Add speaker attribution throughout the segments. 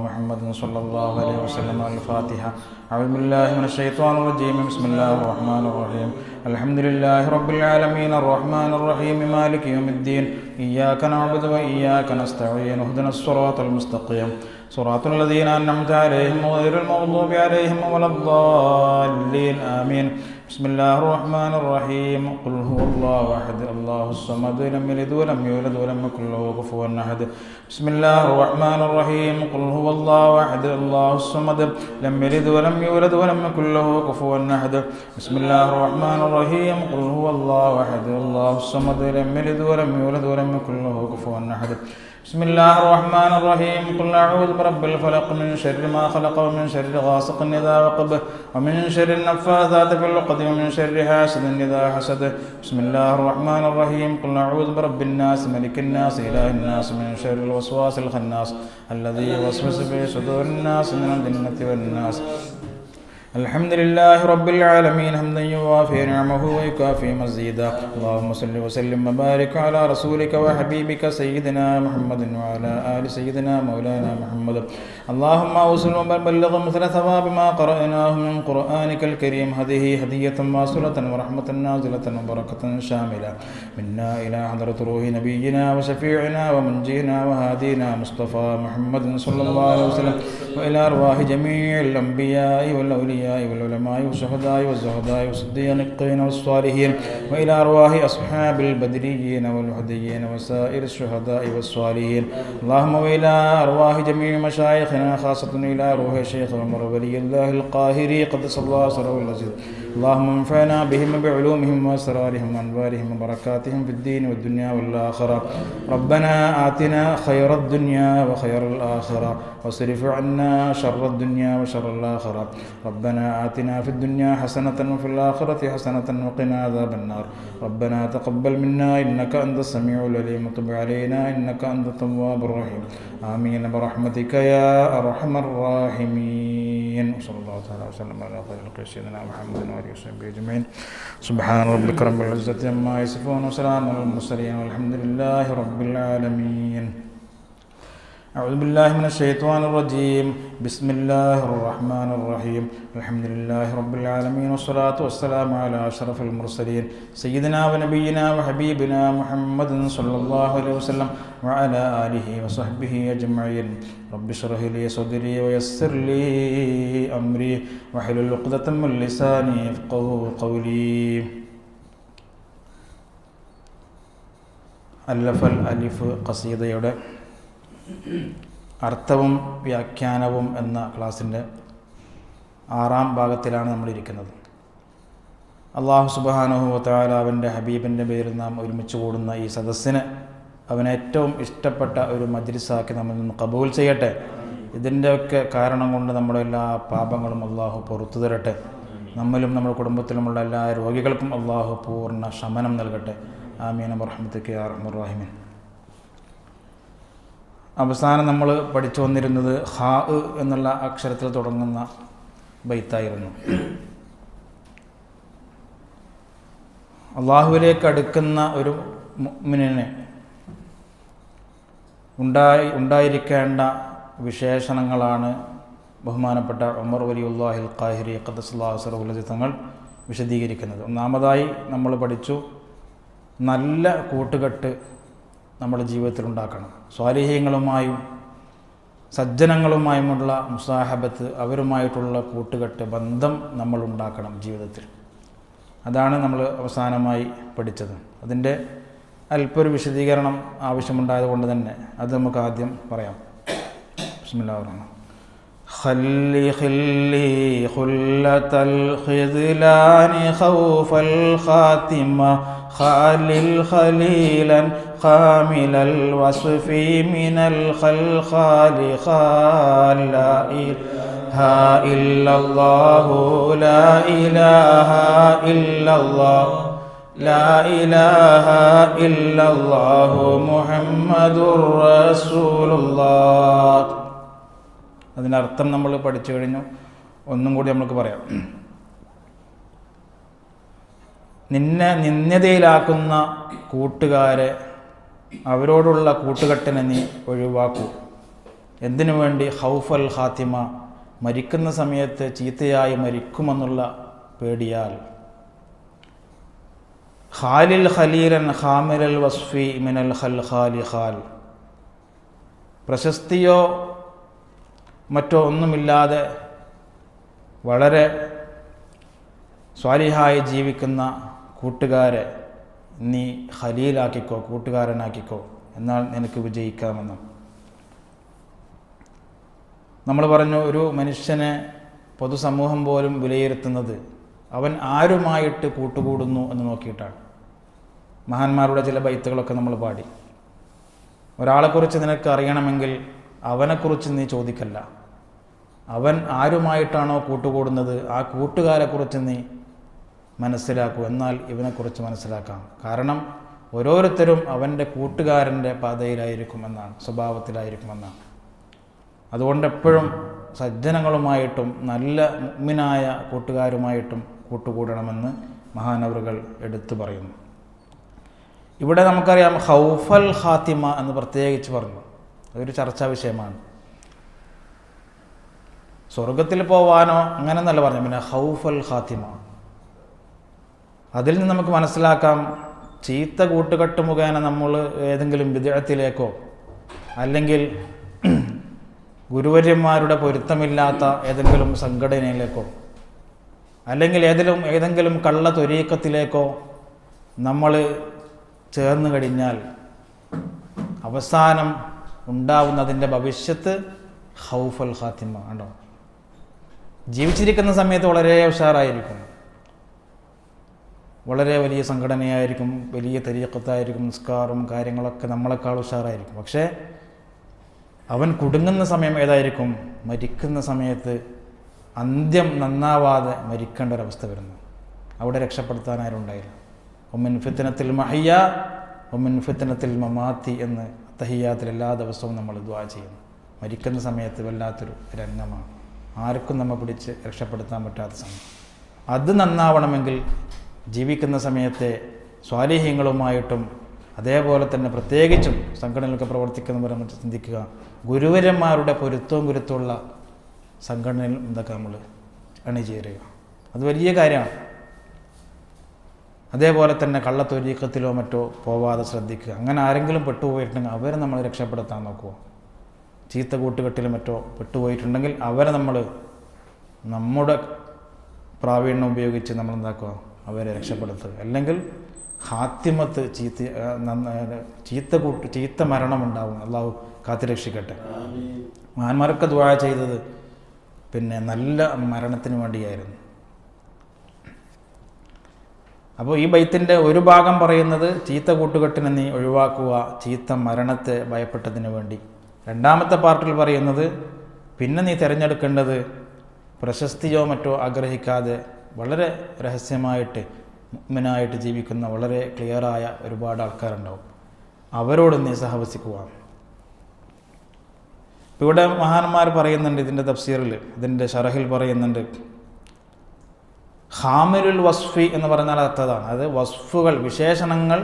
Speaker 1: محمد صلى الله عليه وسلم. الفاتحة. أعوذ بالله من الشيطان الرجيم. بسم الله الرحمن الرحيم. الحمد لله رب العالمين الرحمن الرحيم مالك يوم الدين. إياك نعبد وإياك نستعين. اهدنا الصراط المستقيم صراط الذين أنعمت عليهم غير المغضوب عليهم ولا الضالين. آمين. بسم الله الرحمن الرحيم. قل هو الله أحد الله الصمد لم يلد ولم يولد ولم يكن له كفوا أحد. بسم الله الرحمن الرحيم. قل هو الله أحد الله الصمد لم يلد ولم يولد ولم يكن له كفوا أحد. بسم الله الرحمن الرحيم. قل هو الله أحد الله الصمد لم يلد ولم يولد ولم يكن له كفوا أحد. بسم الله الرحمن الرحيم. قل أعوذ برب الفلق من شر ما خلق ومن شر غاسق إذا وقب ومن شر النفاثات في العقد ومن شر حاسد إذا حسد. بسم الله الرحمن الرحيم. قل أعوذ برب الناس ملك الناس إله الناس من شر الوسواس الخناس الذي يوسوس في صدور الناس من الجنة والناس. الحمد لله رب العالمين حمدا يوافي نعمه ويكافي مزيدا. اللهم صل وسلم وبارك على رسولك وحبيبك سيدنا محمد وعلى آل سيدنا مولانا محمد. اللهم أوصل وبلغ مثل ثواب ما قرأناه من قرآنك الكريم. هذه هدية واصلة ورحمة نازلة وبركة شاملة منا إلى حضرة روح نبينا وشفيعنا ومنجينا وهادينا مصطفى محمد صلى الله عليه وسلم وإلى أرواح جميع الأنبياء والأولياء والعلماء والشهداء والزهداء والصديقين والصالحين وإلى أرواح أصحاب البدريين والهديين وسائر الشهداء والصالحين. اللهم وإلى أرواح جميع مشايخنا خاصة إلى روح الشيخ عمر ولي الله القاهري قدس الله سره العزيز. اللهم انفعنا بهم بعلومهم وأسرارهم وأنوارهم وبركاتهم في الدين والدنيا والآخرة. ربنا آتنا خير الدنيا وخير الآخرة واصرف عنا شر الدنيا وشر الآخرة. ربنا آتنا في الدنيا حسنة وفي الآخرة حسنة وقنا عذاب النار. ربنا تقبل منا إنك أنت السميع العليم وتب علينا إنك أنت التواب الرحيم. آمين برحمتك يا أرحم الراحمين. وصلى الله تعالى وسلم على خير خلق سيدنا محمد وآله وصحبه أجمعين. سبحان ربك رب العزة عما يصفون وسلام على المرسلين والحمد لله رب العالمين. أعوذ بالله من الشيطان الرجيم. بسم الله الرحمن الرحيم. الحمد لله رب العالمين والصلاة والسلام على أشرف المرسلين سيدنا ونبينا وحبيبنا محمد صلى الله عليه وسلم وعلى آله وصحبه أجمعين. رب اشرح لي صدري ويسر لي أمري واحلل عقدة من لساني يفقهوا قولي. അല്ലഫൽ അലിഫ് ഖസീദയുടെ അർത്ഥവും വ്യാഖ്യാനവും എന്ന ക്ലാസ്സിൻ്റെ 6ാം ഭാഗത്തിലാണ് നമ്മളിരിക്കുന്നത്. അള്ളാഹു സുബ്ഹാനഹു വ തആല അവൻ്റെ ഹബീബിൻ്റെ പേരിൽ നാം ഒരുമിച്ച് കൂടുന്ന ഈ സദസ്സിന് അവന് ഏറ്റവും ഇഷ്ടപ്പെട്ട ഒരു മജ്ലിസാക്കി നമ്മൾ നിന്ന് കബൂൽ ചെയ്യട്ടെ. ഇതിൻ്റെയൊക്കെ കാരണം കൊണ്ട് നമ്മുടെ എല്ലാ പാപങ്ങളും അള്ളാഹു പുറത്തു തരട്ടെ. നമ്മിലും നമ്മുടെ കുടുംബത്തിലുമുള്ള എല്ലാ രോഗികൾക്കും അള്ളാഹു പൂർണ്ണ ശമനം നൽകട്ടെ. ആമീൻ ബിറഹ്മതിക യാ അർഹമർ റഹീമീൻ. അവസാനം നമ്മൾ പഠിച്ചു വന്നിരുന്നത് ഹാ എന്നുള്ള അക്ഷരത്തിൽ തുടങ്ങുന്ന ബൈത്തായിരുന്നു. അള്ളാഹുവിലേക്ക് അടുക്കുന്ന ഒരു മുഅ്മിനിന് ഉണ്ടായിരിക്കേണ്ട വിശേഷണങ്ങളാണ് ബഹുമാനപ്പെട്ട ഉമർ വലിയുല്ലാഹിൽ ഖാഹിരി ഖദ്ദസല്ലാഹു സിറഹുൽ അസീസ് തങ്ങൾ വിശദീകരിക്കുന്നത്. ഒന്നാമതായി നമ്മൾ പഠിച്ചു, നല്ല കൂട്ടുകെട്ട് നമ്മുടെ ജീവിതത്തിൽ ഉണ്ടാക്കണം. സ്വാലിഹീങ്ങളുമായും സജ്ജനങ്ങളുമായുമുള്ള മുസാഹബത്ത്, അവരുമായിട്ടുള്ള കൂട്ടുകെട്ട് ബന്ധം നമ്മൾ ഉണ്ടാക്കണം ജീവിതത്തിൽ. അതാണ് നമ്മൾ അവസാനമായി പഠിച്ചത്. അതിൻ്റെ അല്പൊരു വിശദീകരണം ആവശ്യമുണ്ടായതുകൊണ്ട് തന്നെ അത് നമുക്ക് ആദ്യം പറയാം. ബിസ്മില്ലാഹിർ റഹ്മാനിർ റഹീം. ഖല്ലി ഖല്ലി ഖുല്ലതൽ ഖിദ്ലാനി ഖൗഫൽ ഖാതിമ ഖാലിൽ ഖലീലൻ ഖാമിലൽ വസ്ഫി മിനൽ ഖൽഖാലി ഖാലാ ഇലാഹ ഇല്ലല്ലാഹു ലാ ഇലാഹ ഇല്ലല്ലാഹു ലാ ഇലാഹ ഇല്ലല്ലാഹു മുഹമ്മദുർ റസൂലുള്ളാഹ്. അതിനർത്ഥം നമ്മൾ പഠിച്ചു കഴിഞ്ഞു. ഒന്നും കൂടി നമുക്ക് പറയാം. നിന്നെ നിന്ദതയിലാക്കുന്ന കൂട്ടുകാരെ, അവരോടുള്ള കൂട്ടുകെട്ടിനെ നീ ഒഴിവാക്കൂ. എന്തിനു വേണ്ടി? ഖൗഫൽ ഖാത്തിമ, മരിക്കുന്ന സമയത്ത് ചീത്തയായി മരിക്കുമെന്നുള്ള പേടിയാൽ. ഖാലിൽ ഖലീലൻ ഖാമിലൽ വസ്ഫി മിനൽ ഖൽഖാലി ഖാൽ, പ്രശസ്തിയോ മറ്റോ ഒന്നുമില്ലാതെ വളരെ സ്വാലിഹായി ജീവിക്കുന്ന കൂട്ടുകാരെ നീ ഖലീലാക്കിക്കോ, കൂട്ടുകാരനാക്കിക്കോ, എന്നാൽ നിനക്ക് വിജയിക്കാമെന്ന്. നമ്മൾ പറഞ്ഞു, ഒരു മനുഷ്യനെ പൊതുസമൂഹം പോലും വിലയിരുത്തുന്നത് അവൻ ആരുമായിട്ട് കൂട്ടുകൂടുന്നു എന്ന് നോക്കിയിട്ടാണ്. മഹാന്മാരുടെ ചില ബൈത്തുകളൊക്കെ നമ്മൾ പാടി. ഒരാളെക്കുറിച്ച് നിനക്ക് അറിയണമെങ്കിൽ അവനെക്കുറിച്ച് നീ ചോദിക്കല്ല, അവൻ ആരുമായിട്ടാണോ കൂട്ടുകൂടുന്നത് ആ കൂട്ടുകാരെക്കുറിച്ച് നീ മനസ്സിലാക്കൂ, എന്നാൽ ഇവനെക്കുറിച്ച് മനസ്സിലാക്കാം. കാരണം ഓരോരുത്തരും അവൻ്റെ കൂട്ടുകാരൻ്റെ പാതയിലായിരിക്കുമെന്നാണ്, സ്വഭാവത്തിലായിരിക്കുമെന്നാണ്. അതുകൊണ്ട് എപ്പോഴും സജ്ജനങ്ങളുമായിട്ടും നല്ല മുഅ്മിനായ കൂട്ടുകാരുമായിട്ടും കൂട്ടുകൂടണമെന്ന് മഹാനവറുകൾ എടുത്തു പറയുന്നു. ഇവിടെ നമുക്കറിയാം ഖൗഫൽ ഖാത്തിമ എന്ന് പ്രത്യേകിച്ച് പറഞ്ഞു. അതൊരു ചർച്ചാ വിഷയമാണ്. സ്വർഗത്തിൽ പോവാനോ അങ്ങനെന്നല്ല പറഞ്ഞു, പിന്നെ ഖൗഫൽ ഖാത്തിമ. അതിൽ നിന്ന് നമുക്ക് മനസ്സിലാക്കാം, ചീത്ത കൂട്ടുകെട്ട് മുഖേന നമ്മൾ ഏതെങ്കിലും വിദഅത്തിലേക്കോ അല്ലെങ്കിൽ ഗുരുവര്യന്മാരുടെ പൊരുത്തമില്ലാത്ത ഏതെങ്കിലും സംഘടനയിലേക്കോ അല്ലെങ്കിൽ ഏതെങ്കിലും കള്ള ത്വരീക്കത്തിലേക്കോ നമ്മൾ ചേർന്ന് കഴിഞ്ഞാൽ അവസാനം ഉണ്ടാവുന്നതിൻ്റെ ഭവിഷ്യത്ത് ഖൗഫൽ ഖാത്തിമ ആണോ. ജീവിച്ചിരിക്കുന്ന സമയത്ത് വളരെ ഉഷാറായിരിക്കും, വളരെ വലിയ സംഘടനയായിരിക്കും, വലിയ തരീഖത്തായിരിക്കും, നിസ്കാരം കാര്യങ്ങളൊക്കെ നമ്മളെക്കാൾ ഉഷാറായിരിക്കും. പക്ഷേ അവൻ കുടുങ്ങുന്ന സമയം ഏതായിരിക്കും? മരിക്കുന്ന സമയത്ത് അന്ത്യം നന്നാവാതെ മരിക്കേണ്ട ഒരവസ്ഥ വരുന്നു. അവിടെ രക്ഷപ്പെടുത്താൻ ആരും ഉണ്ടായില്ല. ഒമിൻ ഫിത്നത്തിൽ മഹിയ ഒമിൻ ഫിത്നത്തിൽ മമാത്തി എന്ന് തഹിയ്യാത്തിൽ എല്ലാ ദിവസവും നമ്മൾ ദുആ ചെയ്യുന്നു. മരിക്കുന്ന സമയത്ത് വല്ലാത്തൊരു രംഗമാണ്, ആർക്കും നമ്മൾ പിടിച്ച് രക്ഷപ്പെടുത്താൻ പറ്റാത്ത സമയം. അത് നന്നാവണമെങ്കിൽ ജീവിക്കുന്ന സമയത്തെ സ്വാലിഹ്യങ്ങളുമായിട്ടും അതേപോലെ തന്നെ പ്രത്യേകിച്ചും സംഘടനകളൊക്കെ പ്രവർത്തിക്കുന്നവരെ നമ്മൾ ചിന്തിക്കുക, ഗുരുവരന്മാരുടെ പൊരുത്തവും ഗുരുത്തമുള്ള സംഘടനയിൽ എന്തൊക്കെ നമ്മൾ അണിചേരുക, അത് വലിയ കാര്യമാണ്. അതേപോലെ തന്നെ കള്ളത്തൊരീക്കത്തിലോ മറ്റോ പോവാതെ ശ്രദ്ധിക്കുക. അങ്ങനെ ആരെങ്കിലും പെട്ടുപോയിട്ടുണ്ടെങ്കിൽ അവരെ നമ്മൾ രക്ഷപ്പെടുത്താൻ നോക്കുക. ചീത്ത കൂട്ടുകെട്ടിലും മറ്റോ പെട്ടുപോയിട്ടുണ്ടെങ്കിൽ അവരെ നമ്മൾ നമ്മുടെ പ്രാവീണ്യം ഉപയോഗിച്ച് നമ്മൾ എന്താക്കുക, അവരെ രക്ഷപ്പെടുത്തുക. അല്ലെങ്കിൽ ഹാത്തിമത്ത് ചീത്ത മരണമുണ്ടാവും. അള്ളാഹു കാത്തുരക്ഷിക്കട്ടെ. മഹാന്മാരൊക്കെ ദുആ ചെയ്തത് പിന്നെ നല്ല മരണത്തിന് വേണ്ടിയായിരുന്നു. അപ്പോൾ ഈ ബൈത്തിൻ്റെ ഒരു ഭാഗം പറയുന്നത് ചീത്ത കൂട്ടുകെട്ടിനെ നീ ഒഴിവാക്കുക, ചീത്ത മരണത്തെ ഭയപ്പെട്ടതിന് വേണ്ടി. രണ്ടാമത്തെ പാർട്ടിൽ പറയുന്നത് പിന്നെ നീ തിരഞ്ഞെടുക്കേണ്ടത് പ്രശസ്തിയോ മറ്റോ ആഗ്രഹിക്കാതെ വളരെ രഹസ്യമായിട്ട് മുഅ്മിനായിട്ട് ജീവിക്കുന്ന വളരെ ക്ലിയറായ ഒരുപാട് ആൾക്കാരുണ്ടാവും, അവരോട് നീ സഹവസിക്കുക. ഇവിടെ മഹാന്മാർ പറയുന്നുണ്ട്, ഇതിൻ്റെ തഫ്സീറിൽ, ഇതിൻ്റെ ഷറഹിൽ പറയുന്നുണ്ട്, ഖാമിലുൽ വസ്ഫി എന്ന് പറഞ്ഞാൽ അർത്ഥതാണ്. അത് വസ്ഫുകൾ, വിശേഷണങ്ങൾ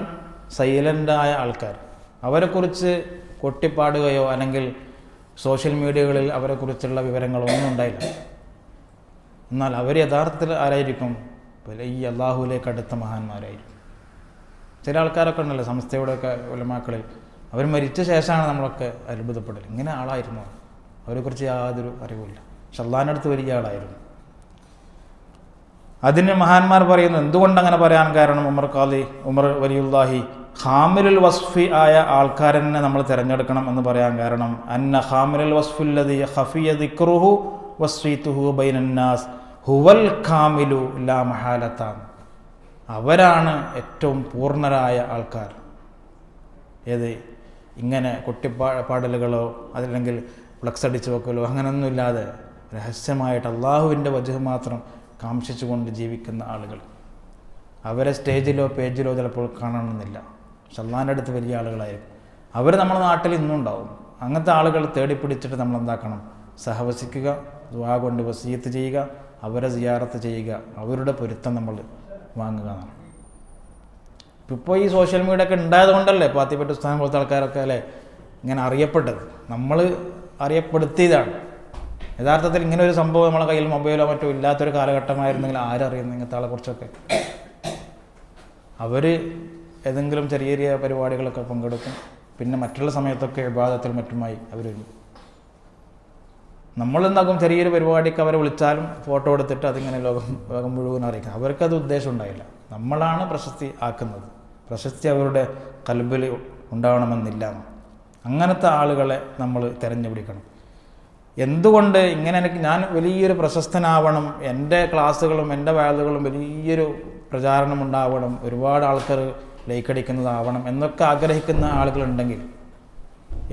Speaker 1: സൈലൻ്റായ ആൾക്കാർ, അവരെക്കുറിച്ച് കൊട്ടിപ്പാടുകയോ അല്ലെങ്കിൽ സോഷ്യൽ മീഡിയകളിൽ അവരെക്കുറിച്ചുള്ള വിവരങ്ങളോ ഒന്നും ഉണ്ടായില്ല. എന്നാൽ അവർ യഥാർത്ഥത്തിൽ ആരായിരിക്കും? ഈ അള്ളാഹുവിലേക്ക് അടുത്ത മഹാന്മാരായിരിക്കും. ചില ആൾക്കാരൊക്കെ ഉണ്ടല്ലോ സംസ്ഥയുടെയൊക്കെ ഉലമാക്കളിൽ, അവർ മരിച്ച ശേഷമാണ് നമ്മളൊക്കെ അത്ഭുതപ്പെടൽ, ഇങ്ങനെ ആളായിരുന്നു, അവരെക്കുറിച്ച് യാതൊരു അറിവില്ല, പക്ഷെ അള്ളാഹിൻ്റെ അടുത്ത് വലിയ ആളായിരുന്നു. അതിന് മഹാന്മാർ പറയുന്നു, എന്തുകൊണ്ടങ്ങനെ പറയാൻ കാരണം, ഉമർ വലിയുല്ലാഹി ഖാമിലുൽ വസ്ഫി ആയ ആൾക്കാരനെ നമ്മൾ തിരഞ്ഞെടുക്കണം എന്ന് പറയാൻ കാരണം, അന്ന ഖാമിലുൽ വസ്ഫുല്ലദി ഖഫിയ ദിക്റുഹു വസ്വീതുഹു ബൈനന്നാസ് ഹുവൽ ഖാമിലു ലാ മഹാലത്താൻ. അവരാണ് ഏറ്റവും പൂർണ്ണരായ ആൾക്കാർ. ഏത് ഇങ്ങനെ കൊട്ടിപ്പാടലുകളോ അതല്ലെങ്കിൽ ഫ്ലക്സ് അടിച്ചു വെക്കലോ അങ്ങനെയൊന്നുമില്ലാതെ രഹസ്യമായിട്ട് അള്ളാഹുവിൻ്റെ വജ്ഹ് മാത്രം കാംക്ഷിച്ചുകൊണ്ട് ജീവിക്കുന്ന ആളുകൾ. അവരെ സ്റ്റേജിലോ പേജിലോ ചിലപ്പോൾ കാണണമെന്നില്ല, പക്ഷെ അള്ളാഹിൻ്റെ അടുത്ത് വലിയ ആളുകളായിരിക്കും. അവർ നമ്മുടെ നാട്ടിൽ ഇന്നും ഉണ്ടാവും. അങ്ങനത്തെ ആളുകൾ തേടിപ്പിടിച്ചിട്ട് നമ്മൾ എന്താക്കണം? സഹവസിക്കുക, ദുആ കൊണ്ട് വസിയത്ത് ചെയ്യുക, അവരെ സിയാറത്ത് ചെയ്യുക, അവരുടെ പൊരുത്തം നമ്മൾ വാങ്ങുക എന്നാണ്. ഇപ്പോൾ ഈ സോഷ്യൽ മീഡിയ ഒക്കെ ഉണ്ടായത് കൊണ്ടല്ലേ പാത്തിപ്പറ്റ ഉസ്താദ് പോലത്തെ ആൾക്കാരൊക്കെ അല്ലേ ഇങ്ങനെ അറിയപ്പെട്ടത്. നമ്മൾ അറിയപ്പെടുത്തിയതാണ്. യഥാർത്ഥത്തിൽ ഇങ്ങനെ ഒരു സംഭവം നമ്മളെ കയ്യിൽ മൊബൈലോ മറ്റോ ഇല്ലാത്തൊരു കാലഘട്ടമായിരുന്നെങ്കിൽ ആരറിയുന്നു ഇങ്ങനത്തെ ആളെക്കുറിച്ചൊക്കെ? അവർ ഏതെങ്കിലും ചെറിയ ചെറിയ പരിപാടികളൊക്കെ പങ്കെടുക്കും. പിന്നെ മറ്റുള്ള സമയത്തൊക്കെ ഇബാദത്തിൽ മറ്റുമായി അവർ നമ്മളെന്താക്കും, ചെറിയൊരു പരിപാടിക്ക് അവരെ വിളിച്ചാലും ഫോട്ടോ എടുത്തിട്ട് അതിങ്ങനെ ലോകം മുഴുവൻ അറിയിക്കാം. അവർക്കത് ഉദ്ദേശം ഉണ്ടായില്ല. നമ്മളാണ് പ്രശസ്തി ആക്കുന്നത്. പ്രശസ്തി അവരുടെ കൽബിൽ ഉണ്ടാവണമെന്നില്ല. അങ്ങനത്തെ ആളുകളെ നമ്മൾ തിരഞ്ഞുപിടിക്കണം. എന്തുകൊണ്ട് ഇങ്ങനെ ഞാൻ വലിയൊരു പ്രശസ്തനാവണം, എൻ്റെ ക്ലാസ്സുകളും എൻ്റെ വാദകളും വലിയൊരു പ്രചാരണം ഉണ്ടാവണം, ഒരുപാട് ആൾക്കാർ ലൈക്കടിക്കുന്നതാവണം എന്നൊക്കെ ആഗ്രഹിക്കുന്ന ആളുകളുണ്ടെങ്കിൽ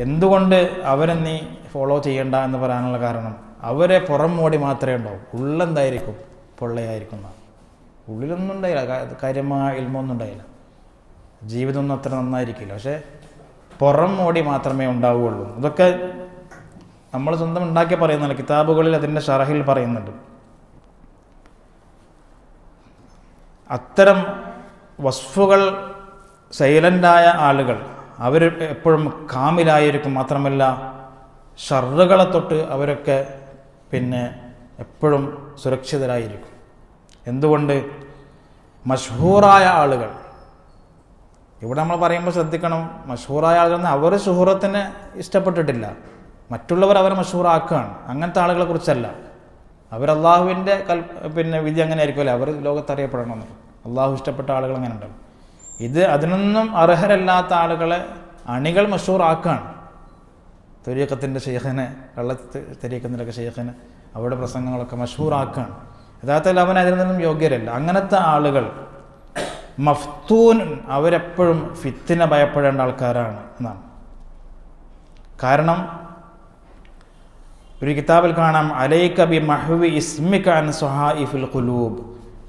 Speaker 1: എന്തുകൊണ്ട് അവരെ നീ ഫോളോ ചെയ്യണ്ട എന്ന് പറയാനുള്ള കാരണം, അവരെ പുറം മോടി മാത്രമേ ഉണ്ടാവും, ഉള്ളെന്തായിരിക്കും? പൊള്ളയായിരിക്കും. ഉള്ളിലൊന്നും ഉണ്ടായില്ല, കാര്യമായ ഇൽമൊന്നും ഉണ്ടായില്ല, ജീവിതമൊന്നും അത്ര നന്നായിരിക്കില്ല. പക്ഷേ പുറം മോടി മാത്രമേ ഉണ്ടാവുകയുള്ളൂ. ഇതൊക്കെ നമ്മൾ സ്വന്തം ഉണ്ടാക്കി പറയുന്നില്ല, കിതാബുകളിൽ അതിൻ്റെ ഷറഹിൽ പറയുന്നുണ്ട്. അത്തരം വസ്ഫുകൾ സൈലൻ്റായ ആളുകൾ അവർ എപ്പോഴും കാമിലായിരിക്കും. മാത്രമല്ല ഷർറുകളെ തൊട്ട് അവരൊക്കെ എപ്പോഴും സുരക്ഷിതരായിരിക്കും. എന്തുകൊണ്ട്? മഷ്ഹൂറായ ആളുകൾ, ഇവിടെ നമ്മൾ പറയുമ്പോൾ ശ്രദ്ധിക്കണം, മഷ്ഹൂറായ ആളുകൾ അവർ ശുഹറത്തിനെ ഇഷ്ടപ്പെട്ടിട്ടില്ല, മറ്റുള്ളവർ അവരെ മഷ്ഹൂറാക്കുകയാണ്. അങ്ങനത്തെ ആളുകളെ കുറിച്ചല്ല. അവർ അള്ളാഹുവിൻ്റെ വിധി അങ്ങനെ ആയിരിക്കുമല്ലേ, അവർ ലോകത്തറിയപ്പെടണമെന്ന്. അള്ളാഹു ഇഷ്ടപ്പെട്ട ആളുകൾ അങ്ങനെ ഉണ്ടാവും. ഇത് അതിനൊന്നും അർഹരല്ലാത്ത ആളുകളെ അണികൾ മഷൂറാക്കുകയാണ്. ത്വരീഖത്തിൻ്റെ ഷെയ്ഖിനെ, ത്വരീഖത്തിൻ്റെയൊക്കെ ഷെയ്ഖിനെ അവരുടെ പ്രസംഗങ്ങളൊക്കെ മഷൂറാക്കുകയാണ്. യഥാർത്ഥത്തിൽ അവൻ അതിൽ നിന്നും യോഗ്യരല്ല. അങ്ങനത്തെ ആളുകൾ മഫ്തൂൻ, അവരെപ്പോഴും ഫിത്തിനെ ഭയപ്പെടേണ്ട ആൾക്കാരാണ് എന്നാണ്. കാരണം ഒരു കിതാബിൽ കാണാം, അലൈക ബി മഹ്വി ഇസ്മിക അൻ സ്വഹായിഫിൽ ഖുലൂബ്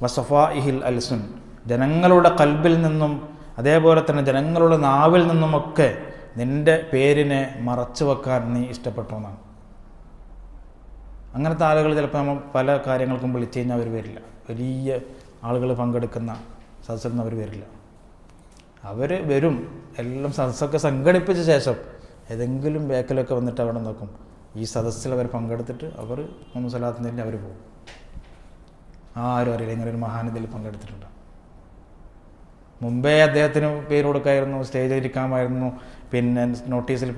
Speaker 1: വസഫായിഹിൽ അൽസുൻ, ജനങ്ങളുടെ കൽബിൽ നിന്നും അതേപോലെ തന്നെ ജനങ്ങളുടെ നാവിൽ നിന്നുമൊക്കെ നിന്റെ പേരിനെ മറച്ചു വെക്കാൻ നീ ഇഷ്ടപ്പെട്ടു എന്നാണ്. അങ്ങനത്തെ ആളുകൾ ചിലപ്പോൾ നമ്മൾ പല കാര്യങ്ങൾക്കും വിളിച്ചു കഴിഞ്ഞാൽ അവർ വരില്ല. വലിയ ആളുകൾ പങ്കെടുക്കുന്ന സദസ്സിൽ നിന്ന് അവർ വരില്ല. അവർ വരും, എല്ലാം സദസ്സൊക്കെ സംഘടിപ്പിച്ച ശേഷം ഏതെങ്കിലും ബേക്കിലൊക്കെ വന്നിട്ട് അവിടെ നോക്കും. ഈ സദസ്സിൽ അവർ പങ്കെടുത്തിട്ട് അവർ 3 സ്വലാത്തിൻ്റെ അവർ പോകും. ആരും അറിയില്ല ഇങ്ങനെ ഒരു മഹാനിധിയിൽ പങ്കെടുത്തിട്ടുണ്ട്. മുമ്പേ അദ്ദേഹത്തിന് പേര് കൊടുക്കായിരുന്നു, സ്റ്റേജിൽ ഇരിക്കാമായിരുന്നു, നോട്ടീസിൽ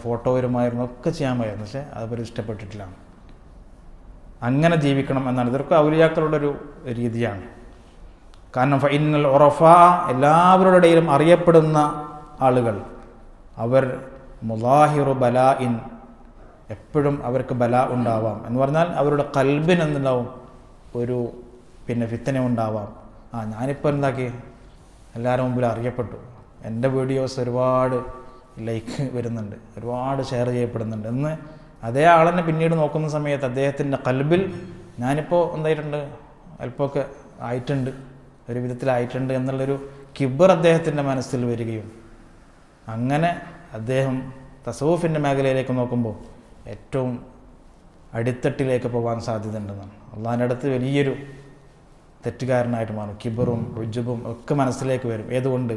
Speaker 1: ഫോട്ടോ വരുമായിരുന്നു, ഒക്കെ ചെയ്യാമായിരുന്നു. പക്ഷേ അവർ ഇഷ്ടപ്പെട്ടിട്ടില്ല. അങ്ങനെ ജീവിക്കണം എന്നാണ്. ഇതൊക്കെ ഔലിയാക്കളുടെ ഒരു രീതിയാണ്. കാരണം ഫഇന്നൽ ഉറഫ, എല്ലാവരുടെ ഇടയിലും അറിയപ്പെടുന്ന ആളുകൾ, അവർ മുലാഹിറു ബലാഇൻ, എപ്പോഴും അവർക്ക് ബല ഉണ്ടാവാം എന്ന് പറഞ്ഞാൽ അവരുടെ കൽബിന് എന്തുണ്ടാവും, ഒരു ഫിത്തന ഉണ്ടാവാം. ഞാനിപ്പോൾ എന്താക്കി, എല്ലാവരും മുമ്പിൽ അറിയപ്പെട്ടു, എൻ്റെ വീഡിയോസ് ഒരുപാട് ലൈക്ക് വരുന്നുണ്ട്, ഒരുപാട് ഷെയർ ചെയ്യപ്പെടുന്നുണ്ട് എന്ന് അതേ ആളെന്നെ പിന്നീട് നോക്കുന്ന സമയത്ത് അദ്ദേഹത്തിൻ്റെ കൽബിൽ ഞാനിപ്പോൾ എന്തായിട്ടുണ്ട്, അല്പമൊക്കെ ആയിട്ടുണ്ട്, ഒരു വിധത്തിലായിട്ടുണ്ട് എന്നുള്ളൊരു കിബർ അദ്ദേഹത്തിൻ്റെ മനസ്സിൽ വരികയും അങ്ങനെ അദ്ദേഹം തസവൂഫിൻ്റെ മേഖലയിലേക്ക് നോക്കുമ്പോൾ ഏറ്റവും അടിത്തട്ടിലേക്ക് പോകാൻ സാധ്യതയുണ്ടെന്നാണ്. അള്ളാഹിൻ്റെ അടുത്ത് വലിയൊരു തെറ്റുകാരനായിട്ട് മാറും. കിബറും റുജുബും ഒക്കെ മനസ്സിലേക്ക് വരും. ഏതുകൊണ്ട്?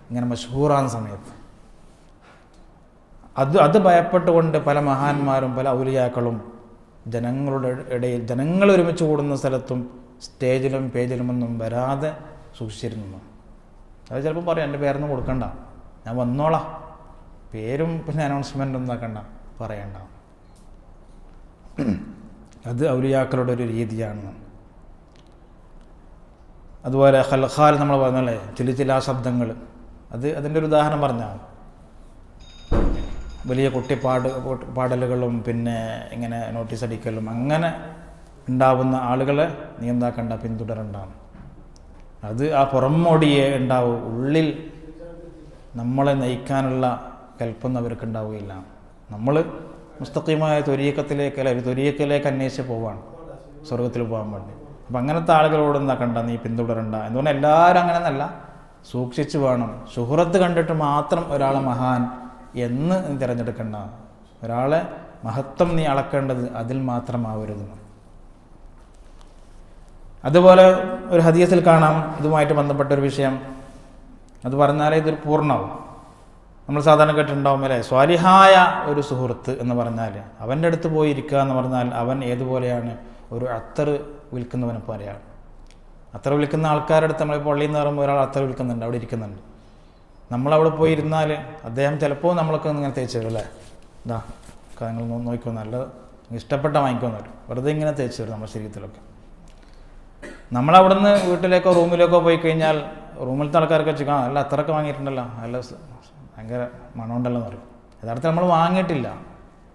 Speaker 1: ഇങ്ങനെ മഷ്ഹൂറാകുന്ന സമയത്ത്. അത് ഭയപ്പെട്ടുകൊണ്ട് പല മഹാന്മാരും പല ഔലിയാക്കളും ജനങ്ങളുടെ ഇടയിൽ, ജനങ്ങൾ ഒരുമിച്ച് കൂടുന്ന സ്ഥലത്തും സ്റ്റേജിലും പേജിലുമൊന്നും വരാതെ സൂക്ഷിച്ചിരുന്നു. അത് ചിലപ്പോൾ പറയും, എൻ്റെ പേരൊന്നും കൊടുക്കണ്ട, ഞാൻ വന്നോളാം, പേരും അനൗൺസ്മെൻ്റ് ഒന്നും ആക്കണ്ട, പറയണ്ട. അത് ഔലിയാക്കളുടെ ഒരു രീതിയാണ്. അതുപോലെ ഖൽഖാൽ നമ്മൾ പറഞ്ഞല്ലേ, ചില ശബ്ദങ്ങൾ, അതിൻ്റെ ഒരു ഉദാഹരണം പറഞ്ഞാൽ വലിയ പാടലുകളും ഇങ്ങനെ നോട്ടീസ് അടിക്കലും അങ്ങനെ ഉണ്ടാവുന്ന ആളുകളെ നീ എന്താക്കണ്ട, പിന്തുടരണ്ടാണ്. അത് ആ പുറമോടിയെ ഉണ്ടാവും, ഉള്ളിൽ നമ്മളെ നയിക്കാനുള്ള കൽപ്പൊന്നും അവർക്ക് ഉണ്ടാവുകയില്ല. നമ്മൾ മുസ്തഖീമായ ത്വരീഖത്തിലേക്ക് അന്വേഷിച്ച് പോവാണ് സ്വർഗത്തിൽ പോകാൻ വേണ്ടി. അപ്പം അങ്ങനത്തെ ആളുകളോട് എന്താക്കണ്ട, നീ പിന്തുടരണ്ട എന്ന് പറഞ്ഞാൽ എല്ലാവരും അങ്ങനെ എന്നല്ല, സൂക്ഷിച്ച് വേണം. ശുഹ്റത്ത് കണ്ടിട്ട് മാത്രം ഒരാളെ മഹാൻ എന്ന് നീ തിരഞ്ഞെടുക്കണ്ട. ഒരാളെ മഹത്വം നീ അളക്കേണ്ടത് അതിൽ മാത്രമാവരുത്. അതുപോലെ ഒരു ഹദീസിൽ കാണാം ഇതുമായിട്ട് ബന്ധപ്പെട്ട ഒരു വിഷയം. അത് പറഞ്ഞാലേ ഇതൊരു പൂർണ്ണമാവും. നമ്മൾ സാധാരണ കേട്ടിട്ടുണ്ടാവും അല്ലേ, സ്വാലിഹായ ഒരു സുഹൃത്ത് എന്ന് പറഞ്ഞാൽ അവൻ്റെ അടുത്ത് പോയി ഇരിക്കുക എന്ന് പറഞ്ഞാൽ അവൻ ഏതുപോലെയാണ്, ഒരു അത്തർ വിൽക്കുന്നവനെ പോലെയാണ്. അത്തർ വിൽക്കുന്ന ആൾക്കാരുടെ അടുത്ത് നമ്മൾ പള്ളിയിൽ നിന്ന് പറയുമ്പോൾ ഒരാൾ അത്തർ വിൽക്കുന്നുണ്ട്, അവിടെ ഇരിക്കുന്നുണ്ട്. നമ്മളവിടെ പോയി ഇരുന്നാൽ അദ്ദേഹം ചിലപ്പോൾ നമ്മളൊക്കെ ഇങ്ങനെ തേച്ച് തരും അല്ലേ, ഇതാ നിങ്ങൾ നോക്കിക്കോ, നല്ലത് ഇഷ്ടപ്പെട്ട വാങ്ങിക്കുമെന്ന് വരും, വെറുതെ ഇങ്ങനെ തേച്ച് തരും നമ്മുടെ ശരീരത്തിലൊക്കെ. നമ്മളവിടെ നിന്ന് വീട്ടിലേക്കോ റൂമിലേക്കോ പോയി കഴിഞ്ഞാൽ റൂമിലത്തെ ആൾക്കാരൊക്കെ വെച്ച് അല്ല അത്രയൊക്കെ വാങ്ങിയിട്ടുണ്ടല്ലോ, നല്ല ഭയങ്കര മണമുണ്ടല്ലോ എന്ന് പറയും. യഥാർത്ഥത്തിൽ നമ്മൾ വാങ്ങിയിട്ടില്ല.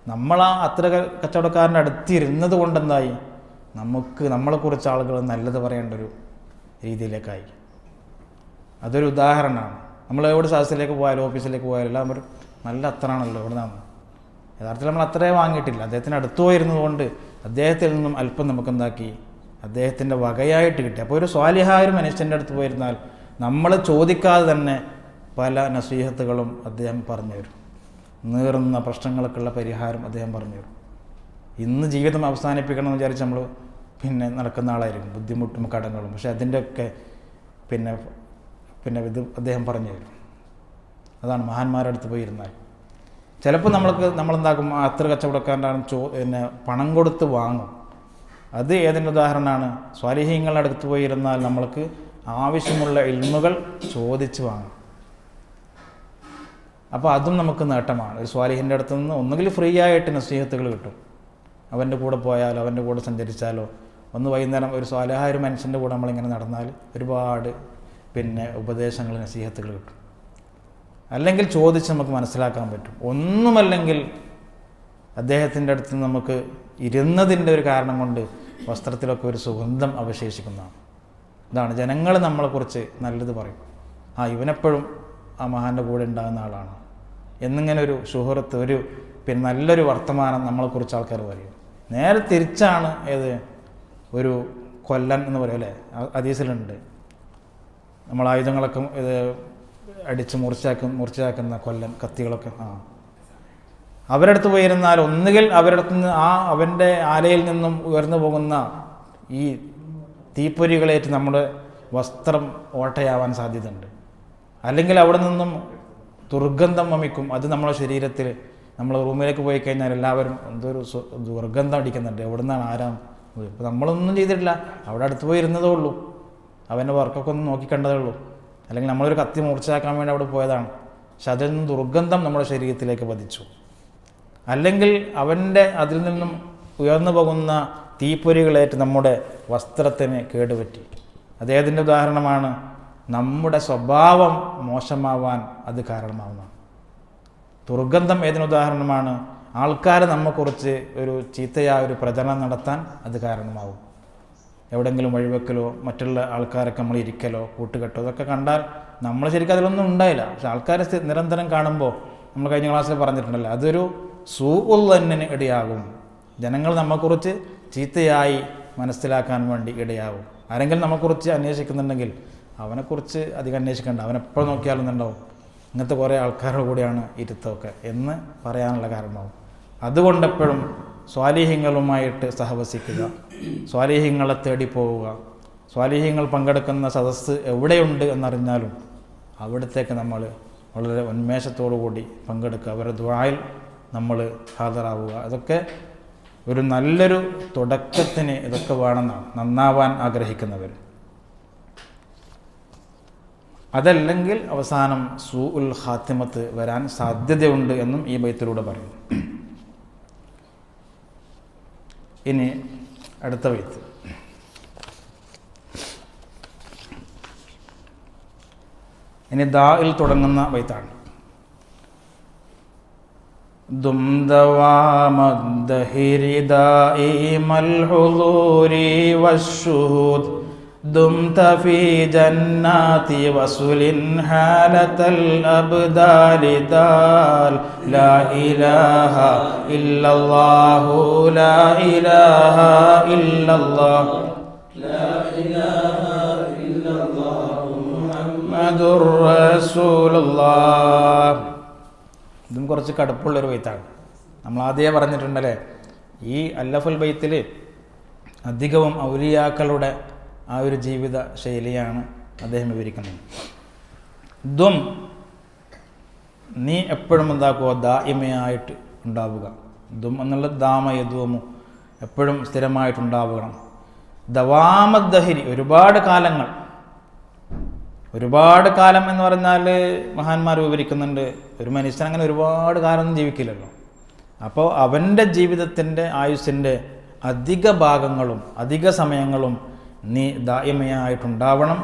Speaker 1: നമ്മളാ അത്ര കച്ചവടക്കാരൻ്റെ അടുത്തിരുന്നത് കൊണ്ടെന്തായി, നമുക്ക് നമ്മളെക്കുറിച്ച് ആളുകൾ നല്ലത് പറയേണ്ട ഒരു രീതിയിലേക്കായി. അതൊരു ഉദാഹരണമാണ്. നമ്മൾ എവിടെ സദസ്സിലേക്ക് പോയാലും ഓഫീസിലേക്ക് പോയാലും എല്ലാം ഒരു നല്ല അത്തറാണല്ലോ ഇവിടെ നിന്നാണ്. യഥാർത്ഥത്തിൽ നമ്മൾ അത്രേ വാങ്ങിയിട്ടില്ല. അദ്ദേഹത്തിന് അടുത്തു പോയിരുന്നത് കൊണ്ട് അദ്ദേഹത്തിൽ നിന്നും അല്പം നമുക്കെന്താക്കി, അദ്ദേഹത്തിൻ്റെ വകയായിട്ട് കിട്ടി. അപ്പോൾ ഒരു സ്വാലിഹായ ഒരു മനുഷ്യൻ്റെ അടുത്ത് പോയിരുന്നാൽ നമ്മൾ ചോദിക്കാതെ തന്നെ പല നസീഹത്തുകളും അദ്ദേഹം പറഞ്ഞു തരും. നീറുന്ന പ്രശ്നങ്ങൾക്കുള്ള പരിഹാരം അദ്ദേഹം പറഞ്ഞു തരും. ഇന്ന് ജീവിതം അവസാനിപ്പിക്കണം എന്ന് വിചാരിച്ച് നമ്മൾ നടക്കുന്ന ആളായിരിക്കും, ബുദ്ധിമുട്ടും കടങ്ങളും. പക്ഷെ അതിൻ്റെയൊക്കെ ഇത് അദ്ദേഹം പറഞ്ഞു തരും. അതാണ് മഹാന്മാരുടെ അടുത്ത് പോയിരുന്നാൽ. ചിലപ്പോൾ നമ്മളെന്താക്കും, അത്ര കച്ചവടക്കാരനാണ് പണം കൊടുത്ത് വാങ്ങും. അത് ഏതിൻ്റെ ഉദാഹരണമാണ്? സ്വാലിഹീങ്ങളുടെ അടുത്ത് പോയിരുന്നാൽ നമ്മൾക്ക് ആവശ്യമുള്ള ഇൽമുകൾ ചോദിച്ച് വാങ്ങും. അപ്പോൾ അതും നമുക്ക് നേട്ടമാണ്. ഒരു സ്വാലിഹിൻ്റെ അടുത്ത് നിന്ന് ഒന്നുകിൽ ഫ്രീ ആയിട്ട് നസീഹത്തുകൾ കിട്ടും, അവൻ്റെ കൂടെ പോയാലോ അവൻ്റെ കൂടെ സഞ്ചരിച്ചാലോ. ഒന്ന് വൈകുന്നേരം ഒരു സ്വാലിഹായ ഒരു മനുഷ്യൻ്റെ കൂടെ നമ്മളിങ്ങനെ നടന്നാൽ ഒരുപാട് ഉപദേശങ്ങൾ നസീഹത്തുകൾ കിട്ടും. അല്ലെങ്കിൽ ചോദിച്ച് നമുക്ക് മനസ്സിലാക്കാൻ പറ്റും. ഒന്നുമല്ലെങ്കിൽ അദ്ദേഹത്തിൻ്റെ അടുത്ത് നമുക്ക് ഇരുന്നതിൻ്റെ ഒരു കാരണം കൊണ്ട് വസ്ത്രത്തിലൊക്കെ ഒരു സുഗന്ധം അവശേഷിക്കുന്നതാണ്. ഇതാണ് ജനങ്ങൾ നമ്മളെക്കുറിച്ച് നല്ലത് പറയും, ഇവനെപ്പോഴും ആ മഹാൻ്റെ കൂടെ ഉണ്ടാകുന്ന ആളാണ് എന്നിങ്ങനെ ഒരു സുഹൃത്ത്, ഒരു നല്ലൊരു വർത്തമാനം നമ്മളെക്കുറിച്ച് ആൾക്കാർ പറയും. നേരെ തിരിച്ചാണ് ഒരു കൊല്ലൻ എന്ന് പറയും അല്ലേ, ഹദീസിലുണ്ട്. നമ്മൾ ആയുധങ്ങളൊക്കെ അടിച്ച് മുറിച്ചാക്കുന്ന കൊല്ലൻ, കത്തികളൊക്കെ അവരുടെ അടുത്ത് പോയിരുന്നാൽ ഒന്നുകിൽ അവരുടെ അടുത്ത് നിന്ന് അവൻ്റെ ആലയിൽ നിന്നും ഉയർന്നു പോകുന്ന ഈ തീപ്പൊരികളേറ്റ് നമ്മുടെ വസ്ത്രം ഓട്ടയാവാൻ സാധ്യതയുണ്ട്. അല്ലെങ്കിൽ അവിടെ നിന്നും ദുർഗന്ധം വമിക്കും. അത് നമ്മുടെ ശരീരത്തിൽ, നമ്മൾ റൂമിലേക്ക് പോയി കഴിഞ്ഞാൽ എല്ലാവരും എന്തൊരു ദുർഗന്ധം അടിക്കുന്നുണ്ട്, എവിടെ നിന്നാണ് ആരാം. ഇപ്പോൾ നമ്മളൊന്നും ചെയ്തിട്ടില്ല, അവിടെ അടുത്ത് പോയി ഇരുന്നതേ ഉള്ളൂ, അവൻ്റെ വർക്കൊക്കെ ഒന്ന് നോക്കിക്കണ്ടതേ ഉള്ളൂ. അല്ലെങ്കിൽ നമ്മളൊരു കത്തി മൂർച്ചയാക്കാൻ വേണ്ടി അവിടെ പോയതാണ്, പക്ഷെ അതിൽ നിന്നും ദുർഗന്ധം നമ്മുടെ ശരീരത്തിലേക്ക് പതിച്ചു. അല്ലെങ്കിൽ അതിൽ നിന്നും ഉയർന്നു പോകുന്ന തീപ്പൊരികളേറ്റ് നമ്മുടെ വസ്ത്രത്തിന് കേടുപറ്റി. അദ്ദേഹത്തിൻ്റെ ഉദാഹരണമാണ് നമ്മുടെ സ്വഭാവം മോശമാവാൻ അത് കാരണമാവുന്നതാണ്. ദുർഗന്ധം ഏതിനുദാഹരണമാണ്? ആൾക്കാർ നമ്മെക്കുറിച്ച് ഒരു ചീത്തയായ ഒരു പ്രചരണം നടത്താൻ അത് കാരണമാവും. എവിടെയെങ്കിലും വഴിവെക്കലോ മറ്റുള്ള ആൾക്കാരൊക്കെ നമ്മൾ ഇരിക്കലോ കൂട്ടുകെട്ടോ ഇതൊക്കെ കണ്ടാൽ നമ്മൾ ശരിക്കും അതിലൊന്നും ഉണ്ടായില്ല, പക്ഷെ ആൾക്കാരെ നിരന്തരം കാണുമ്പോൾ നമ്മൾ കഴിഞ്ഞ ക്ലാസ്സിൽ പറഞ്ഞിട്ടുണ്ടല്ലോ, അതൊരു സൂഉല്ലന്നിന് ഇടയാകും. ജനങ്ങൾ നമ്മെക്കുറിച്ച് ചീത്തയായി മനസ്സിലാക്കാൻ വേണ്ടി ഇടയാകും. ആരെങ്കിലും നമ്മെക്കുറിച്ച് അന്വേഷിക്കുന്നുണ്ടെങ്കിൽ അവനെക്കുറിച്ച് അധികം അന്വേഷിക്കേണ്ട, അവനെപ്പോൾ നോക്കിയാലും ഉണ്ടാവും ഇങ്ങനത്തെ കുറേ ആൾക്കാരുടെ കൂടെയാണ് ഇരുത്തമൊക്കെ എന്ന് പറയാനുള്ള കാരണമാവും. അതുകൊണ്ടെപ്പോഴും സ്വാലിഹ്യങ്ങളുമായിട്ട് സഹവസിക്കുക, സ്വാലിഹ്യങ്ങളെ തേടി പോവുക. സ്വാലിഹ്യങ്ങൾ പങ്കെടുക്കുന്ന സദസ്സ് എവിടെയുണ്ട് എന്നറിഞ്ഞാലും അവിടത്തേക്ക് നമ്മൾ വളരെ ഉന്മേഷത്തോടു കൂടി പങ്കെടുക്കുക, അവരുടെ ദുആയിൽ നമ്മൾ ഹാജരാവുക. അതൊക്കെ ഒരു നല്ലൊരു തുടക്കത്തിന് ഇതൊക്കെ വേണമെന്നാണ് നന്നാവാൻ ആഗ്രഹിക്കുന്നവർ. അതല്ലെങ്കിൽ അവസാനം സൂഉൽ ഖാത്തിമത്ത് വരാൻ സാധ്യതയുണ്ട് എന്നും ഈ ബൈത്തിലൂടെ പറയുന്നു. ഇനി അടുത്ത ബൈത്ത്, ഇനി ദാഇൽ തുടങ്ങുന്ന ബൈത്താണ്. ദും ദവാമദ്ദഹിരി ദാഇമൽ ഹുളൂരി വശുഹൂദ് ദുംത ഫീ ജന്നാതി വസുലിൻ ഹാലതൽ അബ്ദാലി ദാൽ ലാ ഇലാഹ ഇല്ലല്ലാഹു ലാ ഇലാഹ ഇല്ലല്ലാഹ് ലാ ഇലാഹ ഇല്ലല്ലാഹു മുഹമ്മദുർ റസൂലുള്ളാഹ്. ഇതും കുറച്ച് കടുപ്പുള്ളൊരു ബൈത്താണ്. നമ്മൾ ആദ്യമേ പറഞ്ഞിട്ടുണ്ടല്ലേ, ഈ അല്ലഫുൽ ബൈത്തിൽ അധികവും ഔലിയാക്കളുടെ ആ ഒരു ജീവിത ശൈലിയാണ് അദ്ദേഹം വിവരിക്കുന്നത്. ദും നീ എപ്പോഴും എന്താക്കുക, ദായിമയായിട്ട് ഉണ്ടാവുക. ദും എന്നുള്ളത് ദാമയദ്വമു, എപ്പോഴും സ്ഥിരമായിട്ടുണ്ടാവണം. ദവാമദ്ദഹിരി, ഒരുപാട് കാലങ്ങൾ. ഒരുപാട് കാലം എന്ന് പറഞ്ഞാൽ മഹാന്മാർ വിവരിക്കുന്നുണ്ട്, ഒരു മനുഷ്യൻ അങ്ങനെ ഒരുപാട് കാലമൊന്നും ജീവിക്കില്ലല്ലോ. അപ്പോൾ അവൻ്റെ ജീവിതത്തിൻ്റെ ആയുസ്സിൻ്റെ അധിക ഭാഗങ്ങളും അധിക സമയങ്ങളും നീ ദായിമയായിട്ടുണ്ടാവണം.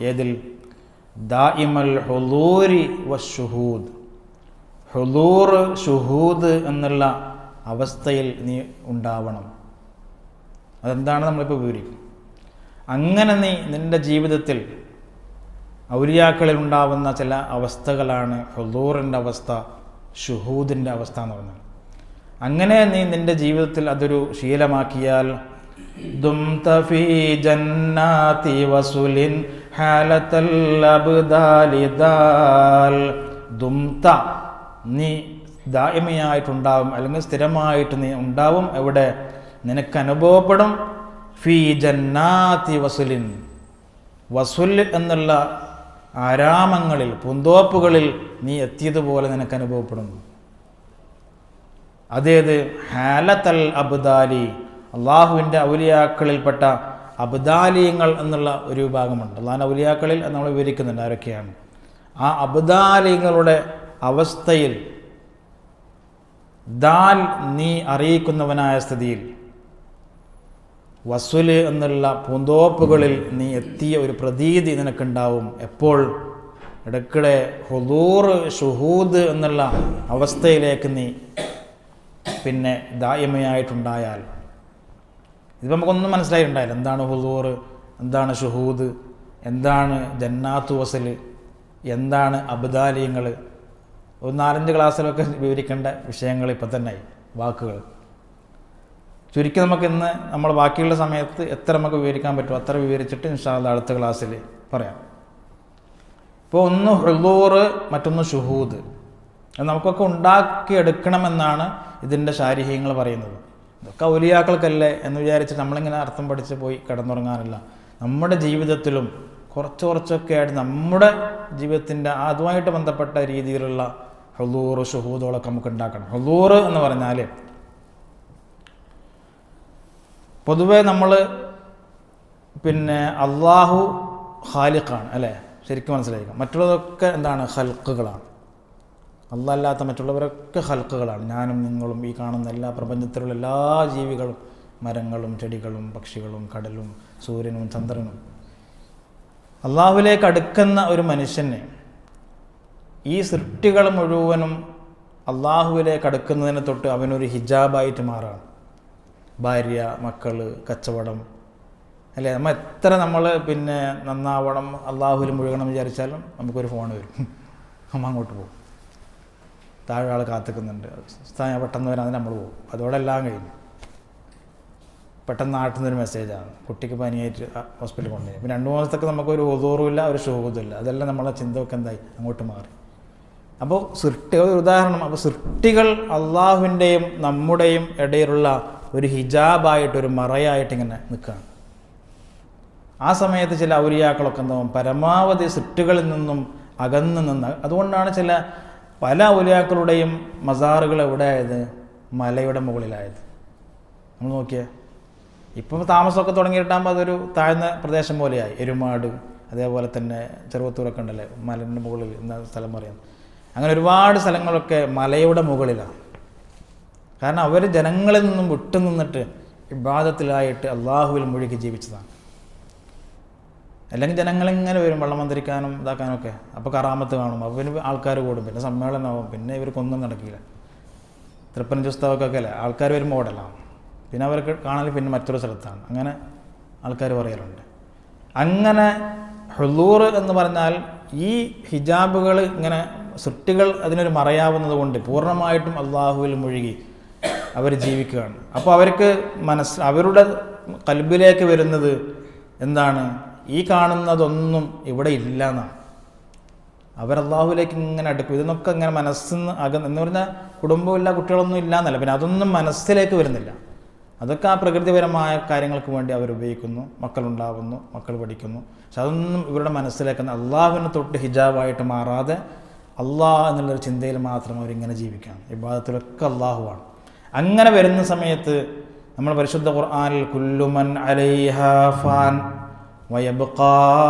Speaker 1: ഏതിൽ? ദായിമൽ ഹുളൂരി വശുഹൂദ്. ഹുളൂർ, ഷുഹൂദ് എന്നുള്ള അവസ്ഥയിൽ നീ ഉണ്ടാവണം. അതെന്താണ് നമ്മളിപ്പോൾ വിവരിക്കും. അങ്ങനെ നീ നിൻ്റെ ജീവിതത്തിൽ ഔലിയാക്കളിൽ ഉണ്ടാവുന്ന ചില അവസ്ഥകളാണ് ഹുളൂറിൻ്റെ അവസ്ഥ, ഷുഹൂദിൻ്റെ അവസ്ഥ എന്ന് പറഞ്ഞാൽ. അങ്ങനെ നീ നിൻ്റെ ജീവിതത്തിൽ അതൊരു ശീലമാക്കിയാൽ ദുംത ഫീ ജന്നാതി വസുലിൻ ഹാലതൽ അബ്ദാലി ദാൽ. ദുംത, നീ ദായിമയായിട്ടുണ്ടാവും, അല്ലെങ്കിൽ സ്ഥിരമായിട്ട് നീ ഉണ്ടാവും. എവിടെ? നിനക്ക് അനുഭവപ്പെടും. ഫീ ജന്നാതി വസുലിൻ, വസുൽ എന്നുള്ള ആരാമങ്ങളിൽ, പൂന്തോപ്പുകളിൽ നീ എത്തിയതുപോലെ നിനക്ക് അനുഭവപ്പെടുന്നു. അതേത്? ഹാലത്തൽ അബ്ദാലി, അള്ളാഹുവിൻ്റെ ഔലിയാക്കളിൽപ്പെട്ട അബ്ദാലിയങ്ങൾ എന്നുള്ള ഒരു വിഭാഗമുണ്ട്. അള്ളാഹുവിൻ്റെ ഔലിയാക്കളിൽ നമ്മൾ വിവരിക്കുന്നുണ്ട് ആരൊക്കെയാണ്. ആ അബ്ദാലിയങ്ങളുടെ അവസ്ഥയിൽ ദാൽ, നീ അറിയിക്കുന്നവനായ സ്ഥിതിയിൽ, വസുല് എന്നുള്ള പൂന്തോപ്പുകളിൽ നീ എത്തിയ ഒരു പ്രതീതി നിനക്കുണ്ടാവും. എപ്പോൾ? ഇടയ്ക്കിടെ ഹുളൂർ, ഷുഹൂദ് എന്നുള്ള അവസ്ഥയിലേക്ക് നീ പിന്നെ ദായിമയായിട്ടുണ്ടായാൽ. ഇതിപ്പോൾ നമുക്കൊന്നും മനസ്സിലായിട്ടുണ്ടായില്ല. എന്താണ് ഹുളൂർ, എന്താണ് ഷുഹൂദ്, എന്താണ് ജന്നാത്തു വസല്, എന്താണ് അബ്ദാലിയങ്ങൾ. ഒരു 4-5 ക്ലാസ്സിലൊക്കെ വിവരിക്കേണ്ട വിഷയങ്ങൾ ഇപ്പം തന്നെ വാക്കുകൾ. ചുരുക്കി നമുക്ക് ഇന്ന് നമ്മൾ ബാക്കിയുള്ള സമയത്ത് എത്ര നമുക്ക് വിവരിക്കാൻ പറ്റുമോ അത്ര വിവരിച്ചിട്ട് ഇൻഷാ അല്ലാഹ് അടുത്ത ക്ലാസ്സിൽ പറയാം. ഇപ്പോൾ ഒന്ന് ഹുളൂർ, മറ്റൊന്ന് ഷുഹൂദ്. അത് നമുക്കൊക്കെ ഉണ്ടാക്കിയെടുക്കണമെന്നാണ് ഇതിൻ്റെ ശാരീഹ്യങ്ങൾ പറയുന്നത്. ഇതൊക്കെ ഔലിയാക്കൾക്കല്ലേ എന്ന് വിചാരിച്ചിട്ട് നമ്മളിങ്ങനെ അർത്ഥം പഠിച്ച് പോയി കിടന്നുറങ്ങാനല്ല. നമ്മുടെ ജീവിതത്തിലും കുറച്ച് കുറച്ചൊക്കെ ആയിട്ട് നമ്മുടെ ജീവിതത്തിൻ്റെ അതുമായിട്ട് ബന്ധപ്പെട്ട രീതിയിലുള്ള ഹുളൂർ, ഷുഹൂദുകളൊക്കെ നമുക്ക് ഉണ്ടാക്കണം. ഹുളൂർ എന്ന് പറഞ്ഞാൽ പൊതുവെ നമ്മൾ പിന്നെ അള്ളാഹു ഖാലിഖാണ് അല്ലേ, ശരിക്കും മനസ്സിലാക്കുക. മറ്റുള്ളതൊക്കെ എന്താണ്? ഖൽഖുകളാണ്. അള്ളാഹ് അല്ലാത്ത മറ്റുള്ളവരൊക്കെ ഖൽഖുകളാണ്. ഞാനും നിങ്ങളും, ഈ കാണുന്ന എല്ലാ പ്രപഞ്ചത്തിലുള്ള എല്ലാ ജീവികളും, മരങ്ങളും ചെടികളും പക്ഷികളും കടലും സൂര്യനും ചന്ദ്രനും. അള്ളാഹുവിലേക്ക് അടുക്കുന്ന ഒരു മനുഷ്യനെ ഈ സൃഷ്ടികൾ മുഴുവനും അള്ളാഹുവിലേക്ക് അടുക്കുന്നതിനെ തൊട്ട് അവനൊരു ഹിജാബായിട്ട് മാറാണ്. ഭാര്യ, മക്കൾ, കച്ചവടം അല്ലേ. നമ്മൾ പിന്നെ നന്നാവണം, അള്ളാഹുവിൽ മുഴുകണം വിചാരിച്ചാലും നമുക്കൊരു ഫോൺ വരും, നമ്മൾ അങ്ങോട്ട് പോകും. താഴെ ആൾ കാത്തിക്കുന്നുണ്ട്, പെട്ടെന്ന് വരാൻ നമ്മൾ പോകും. അതോടെ എല്ലാം കഴിഞ്ഞു. പെട്ടെന്ന് നാട്ടിൽ നിന്നൊരു മെസ്സേജാണ്, കുട്ടിക്ക് പനിയായിട്ട് ഹോസ്പിറ്റലിൽ കൊണ്ടുപോയി. പിന്നെ 2 മാസത്തൊക്കെ നമുക്കൊരു ഹുളൂറുമില്ല, ഒരു ഷുഹൂദുമില്ല. അതെല്ലാം നമ്മളെ ചിന്തയൊക്കെ എന്തായി അങ്ങോട്ട് മാറി. അപ്പോൾ ഒരു ഉദാഹരണം. അപ്പോൾ സൃഷ്ടികൾ അള്ളാഹുവിൻ്റെയും നമ്മുടെയും ഇടയിലുള്ള ഒരു ഹിജാബായിട്ട്, ഒരു മറയായിട്ട് ഇങ്ങനെ നിൽക്കുകയാണ്. ആ സമയത്ത് ചില ഔലിയാക്കളൊക്കെ എന്താവും, പരമാവധി സൃഷ്ടികളിൽ നിന്നും അകന്നു നിന്ന്. അതുകൊണ്ടാണ് പല ഔലിയാക്കളുടെയും മസാറുകൾ എവിടെ ആയത്? മലയുടെ മുകളിലായത്. നമ്മൾ നോക്കിയേ, ഇപ്പം താമസമൊക്കെ തുടങ്ങിയിട്ടാകുമ്പോൾ അതൊരു താഴ്ന്ന പ്രദേശം പോലെയായി. എരുമാട്, അതേപോലെ തന്നെ ചെറുവത്തൂരൊക്കെ ഉണ്ടല്ലേ, മലൻ്റെ മുകളിൽ എന്ന സ്ഥലം പറയുന്നത്. അങ്ങനെ ഒരുപാട് സ്ഥലങ്ങളൊക്കെ മലയുടെ മുകളിലാണ്. കാരണം അവർ ജനങ്ങളിൽ നിന്നും വിട്ടുനിന്നിട്ട് ഇബാദത്തിലായിട്ട് അള്ളാഹുവിൽ മുഴുകി ജീവിച്ചതാണ്. അല്ലെങ്കിൽ ജനങ്ങളിങ്ങനെ വരും വെള്ളം മന്ത്രിക്കാനും ഇതാക്കാനൊക്കെ. അപ്പോൾ കറാമത്ത് കാണും, അപ്പോൾ പിന്നെ ആൾക്കാർ കൂടും, പിന്നെ സമ്മേളനമാവും, പിന്നെ ഇവർക്കൊന്നും നടക്കില്ല. തൃപ്പൻ പുസ്തകമൊക്കെ അല്ലേ, ആൾക്കാർ വരുമ്പോൾ ഓടലാണ്. പിന്നെ അവർക്ക് കാണാൻ പിന്നെ മറ്റൊരു സ്ഥലത്താണ്. അങ്ങനെ ആൾക്കാർ പറയാറുണ്ട്. അങ്ങനെ ഹുളൂർ എന്ന് പറഞ്ഞാൽ ഈ ഹിജാബുകൾ ഇങ്ങനെ സൃഷ്ടികൾ അതിനൊരു മറയാവുന്നത് കൊണ്ട് പൂർണ്ണമായിട്ടും അള്ളാഹുവിൽ മുഴുകി അവർ ജീവിക്കുകയാണ്. അപ്പോൾ അവർക്ക് അവരുടെ ഖൽബിലേക്ക് വരുന്നത് എന്താണ്? ഈ കാണുന്നതൊന്നും ഇവിടെ ഇല്ല എന്നാണ്. അവർ അള്ളാഹുവിലേക്ക് ഇങ്ങനെ അടുക്കും. ഇതിനൊക്കെ ഇങ്ങനെ മനസ്സിന്ന് എന്ന് പറഞ്ഞാൽ കുടുംബമില്ല, കുട്ടികളൊന്നും ഇല്ല എന്നല്ല, പിന്നെ അതൊന്നും മനസ്സിലേക്ക് വരുന്നില്ല. അതൊക്കെ ആ പ്രകൃതിപരമായ കാര്യങ്ങൾക്ക് വേണ്ടി അവർ ഉപയോഗിക്കുന്നു. മക്കളുണ്ടാവുന്നു, മക്കൾ പഠിക്കുന്നു. പക്ഷെ അതൊന്നും ഇവരുടെ മനസ്സിലേക്ക് അള്ളാഹുവിനെ തൊട്ട് ഹിജാബായിട്ട് മാറാതെ അള്ളാഹ് എന്നുള്ളൊരു ചിന്തയിൽ മാത്രം അവരിങ്ങനെ ജീവിക്കണം. ഇബാദത്തിലൊക്കെ അള്ളാഹുവാണ്. അങ്ങനെ വരുന്ന സമയത്ത് നമ്മൾ പരിശുദ്ധ ഖുർആനിൽ കുല്ലു മൻ അലൈഹാ ഫാൻ വയബ്ഖാ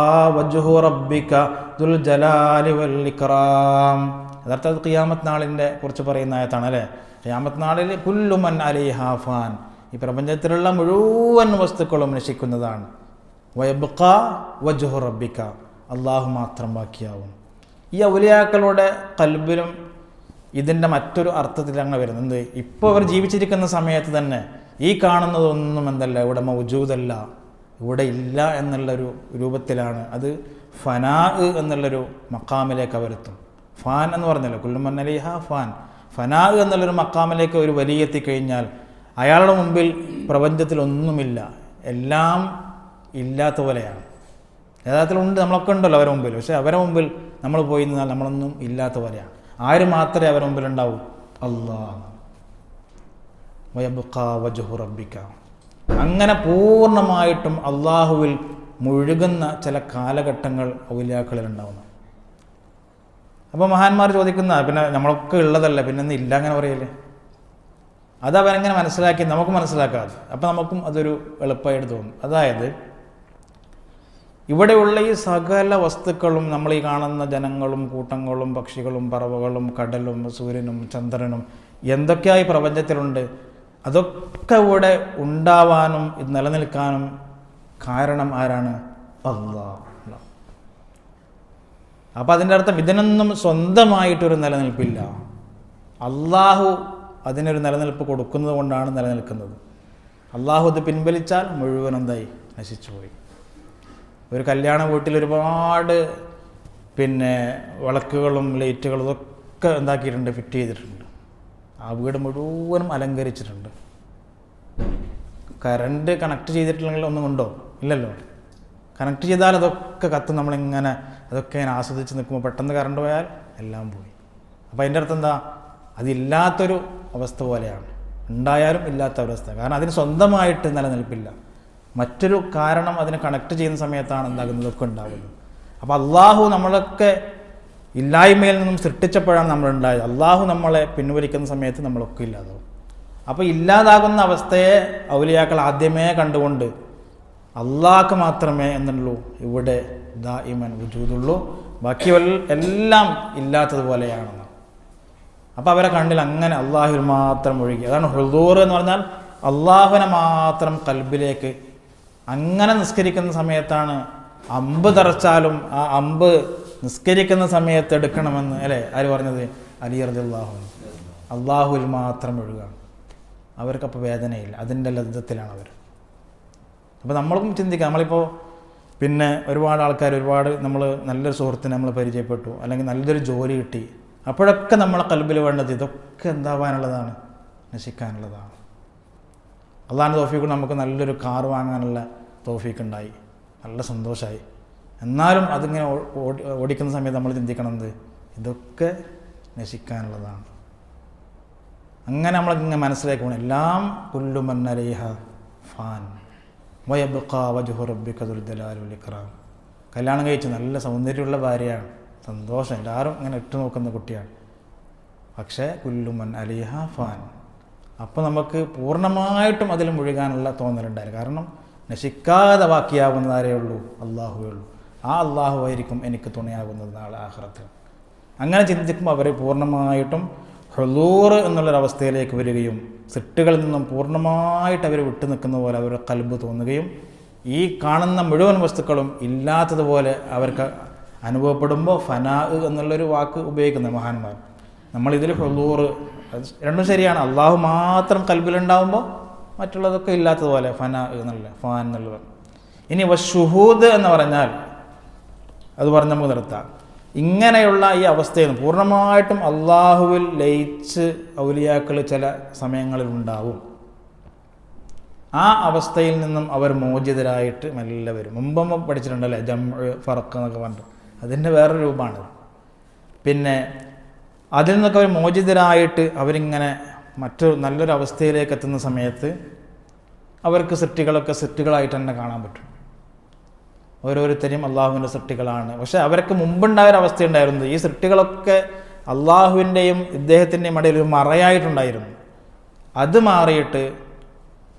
Speaker 1: വജ്ഹു റബ്ബിക ദുൽ ജലാലി വൽ ഇക്റാം. യഥാർത്ഥത്തിൽ ഖിയാമത്ത് നാളിൻ്റെ കുറിച്ച് പറയുന്ന ആയത്താണ് അല്ലേ. ഖിയാമത്ത് നാളിൽ കുല്ലു മൻ അലൈഹാ ഫാൻ, ഈ പ്രപഞ്ചത്തിലുള്ള മുഴുവൻ വസ്തുക്കളും നശിക്കുന്നതാണ്. വയബ്ഖാ വജ്ഹു റബ്ബിക, അള്ളാഹു മാത്രം ബാക്കിയാവും. ഈ ഔലിയാക്കളുടെ ഖൽബിലും ഇതിൻ്റെ മറ്റൊരു അർത്ഥത്തിൽ അങ്ങനെ വരുന്നത്, ഇപ്പോൾ അവർ ജീവിച്ചിരിക്കുന്ന സമയത്ത് തന്നെ ഈ കാണുന്നതൊന്നും എന്തല്ല, ഇവിടെ മൗജൂദല്ല, ഇവിടെ ഇല്ല എന്നുള്ളൊരു രൂപത്തിലാണ്. അത് ഫനാ എന്നുള്ളൊരു മക്കാമിലേക്ക് അവരെത്തും. ഫാൻ എന്ന് പറഞ്ഞല്ലോ, കുല്ലു മൻ അലൈഹാ ഫാൻ. ഫനാ എന്നുള്ളൊരു മക്കാമിലേക്ക് ഒരു വലിയെത്തിക്കഴിഞ്ഞാൽ അയാളുടെ മുമ്പിൽ പ്രപഞ്ചത്തിലൊന്നുമില്ല, എല്ലാം ഇല്ലാത്ത പോലെയാണ്. യഥാർത്ഥത്തിലുണ്ട്, നമ്മളൊക്കെ ഉണ്ടല്ലോ അവരുടെ മുമ്പിൽ. പക്ഷേ അവരുടെ മുമ്പിൽ നമ്മൾ പോയി നിന്നാൽ നമ്മളൊന്നും ഇല്ലാത്ത പോലെയാണ്. ആര് മാത്രമേ അവരുടെ മുമ്പിൽ ഉണ്ടാവൂ? അല്ലാഹ്. വയബ്ഖാ വജ്ഹു റബ്ബിക. അങ്ങനെ പൂർണ്ണമായിട്ടും അള്ളാഹുവിൽ മുഴുകുന്ന ചില കാലഘട്ടങ്ങൾ ഔലിയാക്കളിൽ ഉണ്ടാവുന്നു. അപ്പോൾ മഹാന്മാർ ചോദിക്കുന്ന, പിന്നെ നമ്മളൊക്കെ ഉള്ളതല്ല, പിന്നെ ഒന്നും ഇല്ല അങ്ങനെ പറയല്ലേ? അത് അവനെങ്ങനെ മനസ്സിലാക്കി നമുക്ക് മനസ്സിലാക്കാതെ, അപ്പം നമുക്കും അതൊരു എളുപ്പമായിട്ട് തോന്നും. അതായത് ഇവിടെയുള്ള ഈ സകല വസ്തുക്കളും, നമ്മൾ ഈ കാണുന്ന ജനങ്ങളും കൂട്ടങ്ങളും പക്ഷികളും പറവകളും കടലും സൂര്യനും ചന്ദ്രനും എന്തൊക്കെയായി പ്രപഞ്ചത്തിലുണ്ട്, അതൊക്കെ ഇവിടെ ഉണ്ടാവാനും നിലനിൽക്കാനും കാരണം ആരാണ്? അല്ലാഹ്. അപ്പം അതിൻ്റെ അർത്ഥം ഇതിനൊന്നും സ്വന്തമായിട്ടൊരു നിലനിൽപ്പില്ല. അള്ളാഹു അതിനൊരു നിലനിൽപ്പ് കൊടുക്കുന്നത് കൊണ്ടാണ് നിലനിൽക്കുന്നത്. അള്ളാഹു ഇത് പിൻവലിച്ചാൽ മുഴുവൻ എന്തായി? നശിച്ചുപോയി. ഒരു കല്യാണ വീട്ടിൽ ഒരുപാട് വിളക്കുകളും ലൈറ്റുകളും ഇതൊക്കെ എന്താക്കിയിട്ടുണ്ട്, ഫിറ്റ് ചെയ്തിട്ടുണ്ട്. ആ വീട് മുഴുവനും അലങ്കരിച്ചിട്ടുണ്ട്. കറണ്ട് കണക്ട് ചെയ്തിട്ടില്ലെങ്കിൽ ഒന്നും ഉണ്ടോ? ഇല്ലല്ലോ. കണക്ട് ചെയ്താൽ അതൊക്കെ കത്തും. നമ്മളിങ്ങനെ അതൊക്കെ ഇങ്ങനെ ആസ്വദിച്ച് നിൽക്കുമ്പോൾ പെട്ടെന്ന് കറണ്ട് പോയാൽ എല്ലാം പോയി. അപ്പോൾ അതിൻ്റെ അർത്ഥം എന്താ? അതില്ലാത്തൊരു അവസ്ഥ പോലെയാണ്, ഉണ്ടായാലും ഇല്ലാത്ത അവസ്ഥ. കാരണം അതിന് സ്വന്തമായിട്ട് നിലനിൽപ്പില്ല. മറ്റൊരു കാരണം അതിനെ കണക്ട് ചെയ്യുന്ന സമയത്താണ് എന്താകുന്നതൊക്കെ ഉണ്ടാകുന്നത്. അപ്പോൾ അള്ളാഹു നമ്മളൊക്കെ ഇല്ലായ്മയിൽ നിന്നും സൃഷ്ടിച്ചപ്പോഴാണ് നമ്മളുണ്ടായത്. അള്ളാഹു നമ്മളെ പിൻവലിക്കുന്ന സമയത്ത് നമ്മളൊക്കെ ഇല്ലാതാവും. അപ്പോൾ ഇല്ലാതാകുന്ന അവസ്ഥയെ ഔലിയാക്കൾ ആദ്യമേ കണ്ടുകൊണ്ട് അള്ളാഹ്ക്ക് മാത്രമേ എന്നുള്ളൂ ഇവിടെ ദായിമൻ വജൂദുള്ളൂ, ബാക്കി എല്ലാം ഇല്ലാത്തതുപോലെയാണെന്ന്. അപ്പോൾ അവരെ കണ്ണിൽ അങ്ങനെ അള്ളാഹുവിൽ മാത്രം ഒഴുകി. അതാണ് ഹുദൂർ എന്ന് പറഞ്ഞാൽ അള്ളാഹുവിനെ മാത്രം കൽബിലേക്ക്. അങ്ങനെ നിസ്കരിക്കുന്ന സമയത്താണ് അമ്പ് തറച്ചാലും ആ അമ്പ് നിസ്കരിക്കുന്ന സമയത്ത് എടുക്കണമെന്ന് അല്ലേ ആര് പറഞ്ഞത്? അലി റളിയല്ലാഹു അൻഹു. അള്ളാഹുവിൽ മാത്രം ഒഴുകാണ്. അവർക്കപ്പോൾ വേദനയില്ല, അതിൻ്റെ ലബ്ധത്തിലാണ് അവർ. അപ്പോൾ നമ്മൾക്കും ചിന്തിക്കാം, നമ്മളിപ്പോൾ ഒരുപാട് ആൾക്കാർ, നമ്മൾ നല്ലൊരു സുഹൃത്തിനെ നമ്മൾ പരിചയപ്പെട്ടു, അല്ലെങ്കിൽ നല്ലൊരു ജോലി കിട്ടി. അപ്പോഴൊക്കെ നമ്മളെ കൽബിൽ വേണ്ടത് ഇതൊക്കെ എന്താവാനുള്ളതാണ്? നശിക്കാനുള്ളതാണ്. അള്ളാഹുവിൻ്റെ തൗഫീഖ് കൊണ്ട് നമുക്ക് നല്ലൊരു കാർ വാങ്ങാനുള്ള തൗഫീഖ് ഉണ്ടായി, നല്ല സന്തോഷമായി. എന്നാലും അതിങ്ങനെ ഓടിക്കുന്ന സമയത്ത് നമ്മൾ ചിന്തിക്കണത് ഇതൊക്കെ നശിക്കാനുള്ളതാണ്. അങ്ങനെ നമ്മളിങ്ങനെ മനസ്സിലാക്കി പോകണം. എല്ലാം കുല്ലു മൻ അലൈഹാ ഫാൻ വയബ്ഖാ വജ്ഹു റബ്ബിക ദുൽ ജലാലി വൽ ഇക്റാം. കല്യാണം കഴിച്ച് നല്ല സൗന്ദര്യമുള്ള ഭാര്യയാണ്, സന്തോഷം, എല്ലാവരും ഇങ്ങനെ ഇട്ട് നോക്കുന്ന കുട്ടിയാണ്. പക്ഷേ കുല്ലു മൻ അലൈഹാ ഫാൻ. അപ്പോൾ നമുക്ക് പൂർണ്ണമായിട്ടും അതിൽ മുഴുകാനുള്ള തോന്നലുണ്ടായിരുന്നു. കാരണം നശിക്കാതെ ബാക്കിയാവുന്നതാരേ ഉള്ളൂ? അള്ളാഹുവേ ഉള്ളൂ. ആ അള്ളാഹു ആയിരിക്കും എനിക്ക് തുണയാകുന്നത് നാളെ ആഖിറത്തിൽ. അങ്ങനെ ചിന്തിക്കുമ്പോൾ അവർ പൂർണ്ണമായിട്ടും ഹുദൂർ എന്നുള്ളൊരവസ്ഥയിലേക്ക് വരികയും സിട്ടുകളിൽ നിന്നും പൂർണ്ണമായിട്ട് അവർ വിട്ടു നിൽക്കുന്ന പോലെ അവരുടെ കൽബ് തോന്നുകയും ഈ കാണുന്ന മുഴുവൻ വസ്തുക്കളും ഇല്ലാത്തതുപോലെ അവർക്ക് അനുഭവപ്പെടുമ്പോൾ ഫനാ എന്നുള്ളൊരു വാക്ക് ഉപയോഗിക്കുന്ന മഹാന്മാർ. നമ്മളിതിൽ ഹുദൂർ രണ്ടും ശരിയാണ്. അള്ളാഹു മാത്രം കൽബിലുണ്ടാകുമ്പോൾ മറ്റുള്ളതൊക്കെ ഇല്ലാത്തതുപോലെ ഫനാ എന്നുള്ള ഫാൻ എന്നുള്ളത്. ഇനി വശുഹൂദ് എന്ന് പറഞ്ഞാൽ അത് പറഞ്ഞ് നമുക്ക് നിർത്താം. ഇങ്ങനെയുള്ള ഈ അവസ്ഥയിൽ പൂർണ്ണമായിട്ടും അള്ളാഹുവിൽ ലയിച്ച് ഔലിയാക്കൾ ചില സമയങ്ങളിൽ ഉണ്ടാവും. ആ അവസ്ഥയിൽ നിന്നും അവർ മോചിതരായിട്ട് മെല്ലെ വരും. മുമ്പ് പഠിച്ചിട്ടുണ്ടല്ലേ ജംഉ ഫർഖ് എന്നൊക്കെ പറഞ്ഞിട്ട്, അതിൻ്റെ വേറൊരു രൂപമാണ്. അതിൽ നിന്നൊക്കെ അവർ മോചിതരായിട്ട് അവരിങ്ങനെ മറ്റൊരു നല്ലൊരു അവസ്ഥയിലേക്ക് എത്തുന്ന സമയത്ത് അവർക്ക് സൃഷ്ടികളായിട്ട് തന്നെ കാണാൻ പറ്റും. ഓരോരുത്തരും അള്ളാഹുവിൻ്റെ സൃഷ്ടികളാണ്. പക്ഷെ അവർക്ക് മുമ്പുണ്ടായൊരവസ്ഥ ഉണ്ടായിരുന്നത് ഈ സൃഷ്ടികളൊക്കെ അള്ളാഹുവിൻ്റെയും ഇദ്ദേഹത്തിൻ്റെയും ഇടയിൽ ഒരു മറയായിട്ടുണ്ടായിരുന്നു. അത് മാറിയിട്ട്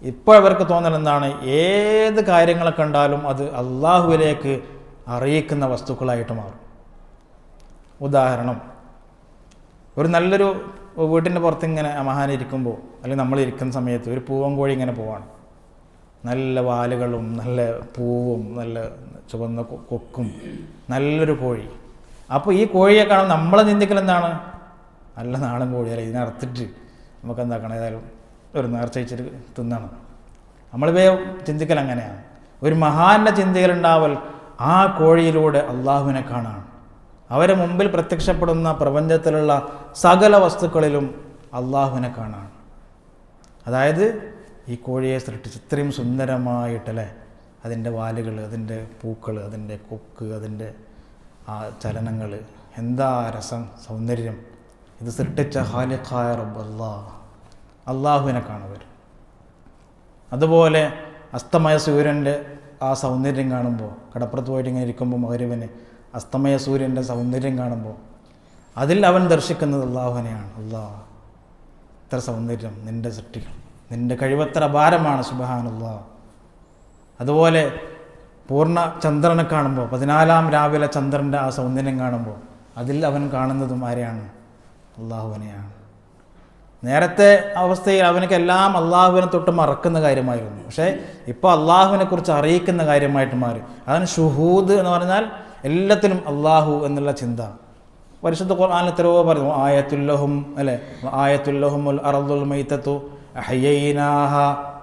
Speaker 1: ഇപ്പോൾ അവർക്ക് തോന്നൽ എന്താണ്? ഏത് കാര്യങ്ങളെ കണ്ടാലും അത് അള്ളാഹുവിലേക്ക് അറിയിക്കുന്ന വസ്തുക്കളായിട്ട് മാറും. ഉദാഹരണം, ഒരു നല്ലൊരു വീട്ടിൻ്റെ പുറത്ത് ഇങ്ങനെ മഹാനിരിക്കുമ്പോൾ അല്ലെങ്കിൽ നമ്മളിരിക്കുന്ന സമയത്ത് ഒരു പൂവൻകോഴി ഇങ്ങനെ പോവാണ്. നല്ല വാലുകളും നല്ല പൂവും നല്ല ചുവന്ന കൊക്കും നല്ലൊരു കോഴി. അപ്പോൾ ഈ കോഴിയെ കാണുമ്പോൾ നമ്മളെ ചിന്തിക്കൽ എന്താണ്? നല്ല നാടൻ കോഴി അല്ല, ഇതിനറുത്തിട്ട് നമുക്ക് എന്താക്കണം, ഏതായാലും ഒരു നേർച്ച വെച്ചിട്ട് തിന്നണം. നമ്മളിവയെ ചിന്തിക്കൽ അങ്ങനെയാണ്. ഒരു മഹാൻ്റെ ചിന്തകളുണ്ടാവൽ ആ കോഴിയിലൂടെ അള്ളാഹുവിനെ കാണാണ്. അവരെ മുമ്പിൽ പ്രത്യക്ഷപ്പെടുന്ന പ്രപഞ്ചത്തിലുള്ള സകല വസ്തുക്കളിലും അള്ളാഹുവിനെ കാണാണ്. അതായത് ഈ കോഴിയെ സൃഷ്ടിച്ച് ഇത്രയും സുന്ദരമായിട്ടല്ലേ, അതിൻ്റെ വാലുകൾ, അതിൻ്റെ പൂക്കൾ, അതിൻ്റെ കൊക്ക്, അതിൻ്റെ ആ ചലനങ്ങൾ, എന്താ രസം, സൗന്ദര്യം. ഇത് സൃഷ്ടിച്ച ഖാലിഖായ റബ്ബ് അള്ളാഹുവിനെ കാണുവർ. അതുപോലെ അസ്തമയ സൂര്യൻ്റെ ആ സൗന്ദര്യം കാണുമ്പോൾ, കടപ്പുറത്ത് പോയിട്ട് ഇങ്ങനെ ഇരിക്കുമ്പോൾ മഗ്‌രിബിന് അസ്തമയ സൂര്യൻ്റെ സൗന്ദര്യം കാണുമ്പോൾ അതിൽ അവൻ ദർശിക്കുന്നത് അള്ളാഹുവിനെയാണ്. അള്ളാഹ്, ഇത്ര സൗന്ദര്യം നിൻ്റെ സൃഷ്ടികൾ, നിൻ്റെ കഴിവത്ര അപാരമാണ് സുബ്ഹാനല്ലാഹ്. അതുപോലെ പൂർണ്ണ ചന്ദ്രനെ കാണുമ്പോൾ, 14-ാം രാവിലെ ചന്ദ്രൻ്റെ ആ സൗന്ദര്യം കാണുമ്പോൾ അതിൽ അവൻ കാണുന്നതും ആരെയാണ്? അള്ളാഹുവിനെയാണ്. നേരത്തെ അവസ്ഥയിൽ അവനക്കെല്ലാം അള്ളാഹുവിനെ തൊട്ട് മറക്കുന്ന കാര്യമായിരുന്നു. പക്ഷേ ഇപ്പോൾ അള്ളാഹുവിനെ കുറിച്ച് അറിയിക്കുന്ന കാര്യമായിട്ട് മാറി. അതാണ് ഷുഹൂദ് എന്ന് പറഞ്ഞാൽ എല്ലാത്തിലും അള്ളാഹു എന്നുള്ള ചിന്ത. പരിശുദ്ധ ഖുർആനിൽ എത്രയോ പറഞ്ഞു, ആയത്തുല്ലഹും അല്ലേ, ആയത്തുല്ലഹുമുൽ അർദുൽ മൈതതു അഹ്യൈനാഹ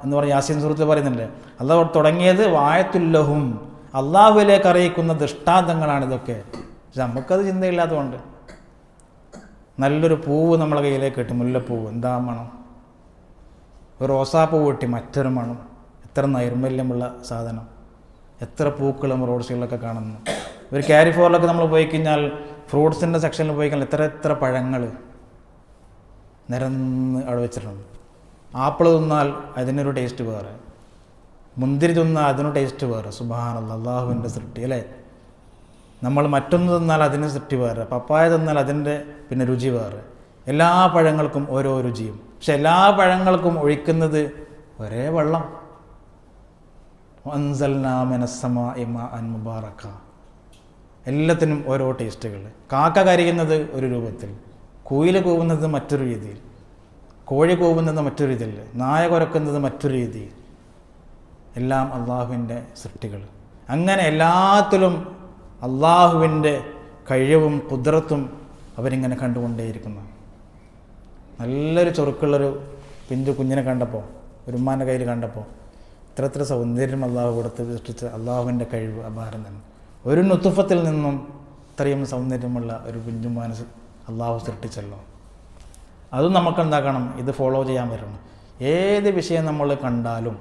Speaker 1: എന്ന് പറഞ്ഞ് യാസീൻ സൂറത്തിൽ പറയുന്നുണ്ട്. അള്ളാഹു തുടങ്ങിയത് ആയത്തുല്ലഹും, അള്ളാഹുവിലേക്ക് അറിയിക്കുന്ന ദൃഷ്ടാന്തങ്ങളാണ് ഇതൊക്കെ. പക്ഷെ നമുക്കത് ചിന്തയില്ലാത്തതുകൊണ്ട് നല്ലൊരു പൂവ് നമ്മളെ കയ്യിലേക്ക് കിട്ടും, മുല്ലപ്പൂവ്, എന്താ മണം. ഒരു റോസാപ്പൂവ് കിട്ടി, മറ്റൊരു മണം. എത്ര നൈർമല്യമുള്ള സാധനം, എത്ര പൂക്കൾ നമ്മൾ റോഡ് സൈഡിലൊക്കെ കാണുന്നു. ഒരു ക്യാരി ഫോറിലൊക്കെ നമ്മൾ പോയി കഴിഞ്ഞാൽ, ഫ്രൂട്ട്സിൻ്റെ സെക്ഷനിൽ പോയി കഴിഞ്ഞാൽ എത്ര പഴങ്ങൾ നിരന്ന് അവിടെ വെച്ചിട്ടുണ്ട്. ആപ്പിൾ തിന്നാൽ അതിനൊരു ടേസ്റ്റ് വേറെ, മുന്തിരി തിന്നാൽ അതിനൊരു ടേസ്റ്റ് വേറെ. സുബ്ഹാനല്ലാഹ്, അള്ളാഹുവിൻ്റെ സൃഷ്ടി അല്ലേ. നമ്മൾ മറ്റൊന്ന് തിന്നാൽ അതിന് സൃഷ്ടി വേറെ, പപ്പായ തിന്നാൽ അതിൻ്റെ പിന്നെ രുചി വേറെ. എല്ലാ പഴങ്ങൾക്കും ഓരോ രുചിയും. പക്ഷെ എല്ലാ പഴങ്ങൾക്കും ഒഴിക്കുന്നത് ഒരേ വെള്ളം. അൻസൽനാ മിനസ്സമാഇ മാഅൻ മുബാറക. എല്ലാത്തിനും ഓരോ ടേസ്റ്റുകൾ. കാക്ക കരയുന്നത് ഒരു രൂപത്തിൽ, കുയിൽ കൂവുന്നത് മറ്റൊരു രീതിയിൽ, കോഴി കൂവുന്നത് മറ്റൊരു രീതിയിൽ, നായ കുരക്കുന്നത് മറ്റൊരു രീതിയിൽ. എല്ലാം അള്ളാഹുവിൻ്റെ സൃഷ്ടികൾ. അങ്ങനെ എല്ലാത്തിലും അള്ളാഹുവിൻ്റെ കഴിവും കുദ്റത്തും അവരിങ്ങനെ കണ്ടുകൊണ്ടേയിരിക്കുന്നു. നല്ലൊരു ചൊറുക്കുള്ളൊരു പിഞ്ചു കുഞ്ഞിനെ കണ്ടപ്പോൾ, ഒരു ഉമ്മാൻ്റെ കയ്യിൽ കണ്ടപ്പോൾ, ഇത്ര സൗന്ദര്യം അള്ളാഹു കൊടുത്ത് സൃഷ്ടിച്ച അള്ളാഹുവിൻ്റെ കഴിവ് അപാരം തന്നെ. ഒരു നുത്തുഫത്തിൽ നിന്നും ഇത്രയും സൗന്ദര്യമുള്ള ഒരു പിഞ്ചു മനസ്സ് അള്ളാഹു സൃഷ്ടിച്ചല്ലോ. അതും നമുക്ക് എന്താക്കണം, ഇത് ഫോളോ ചെയ്യാൻ പറ്റണം. ഏത് വിഷയം നമ്മൾ കണ്ടാലും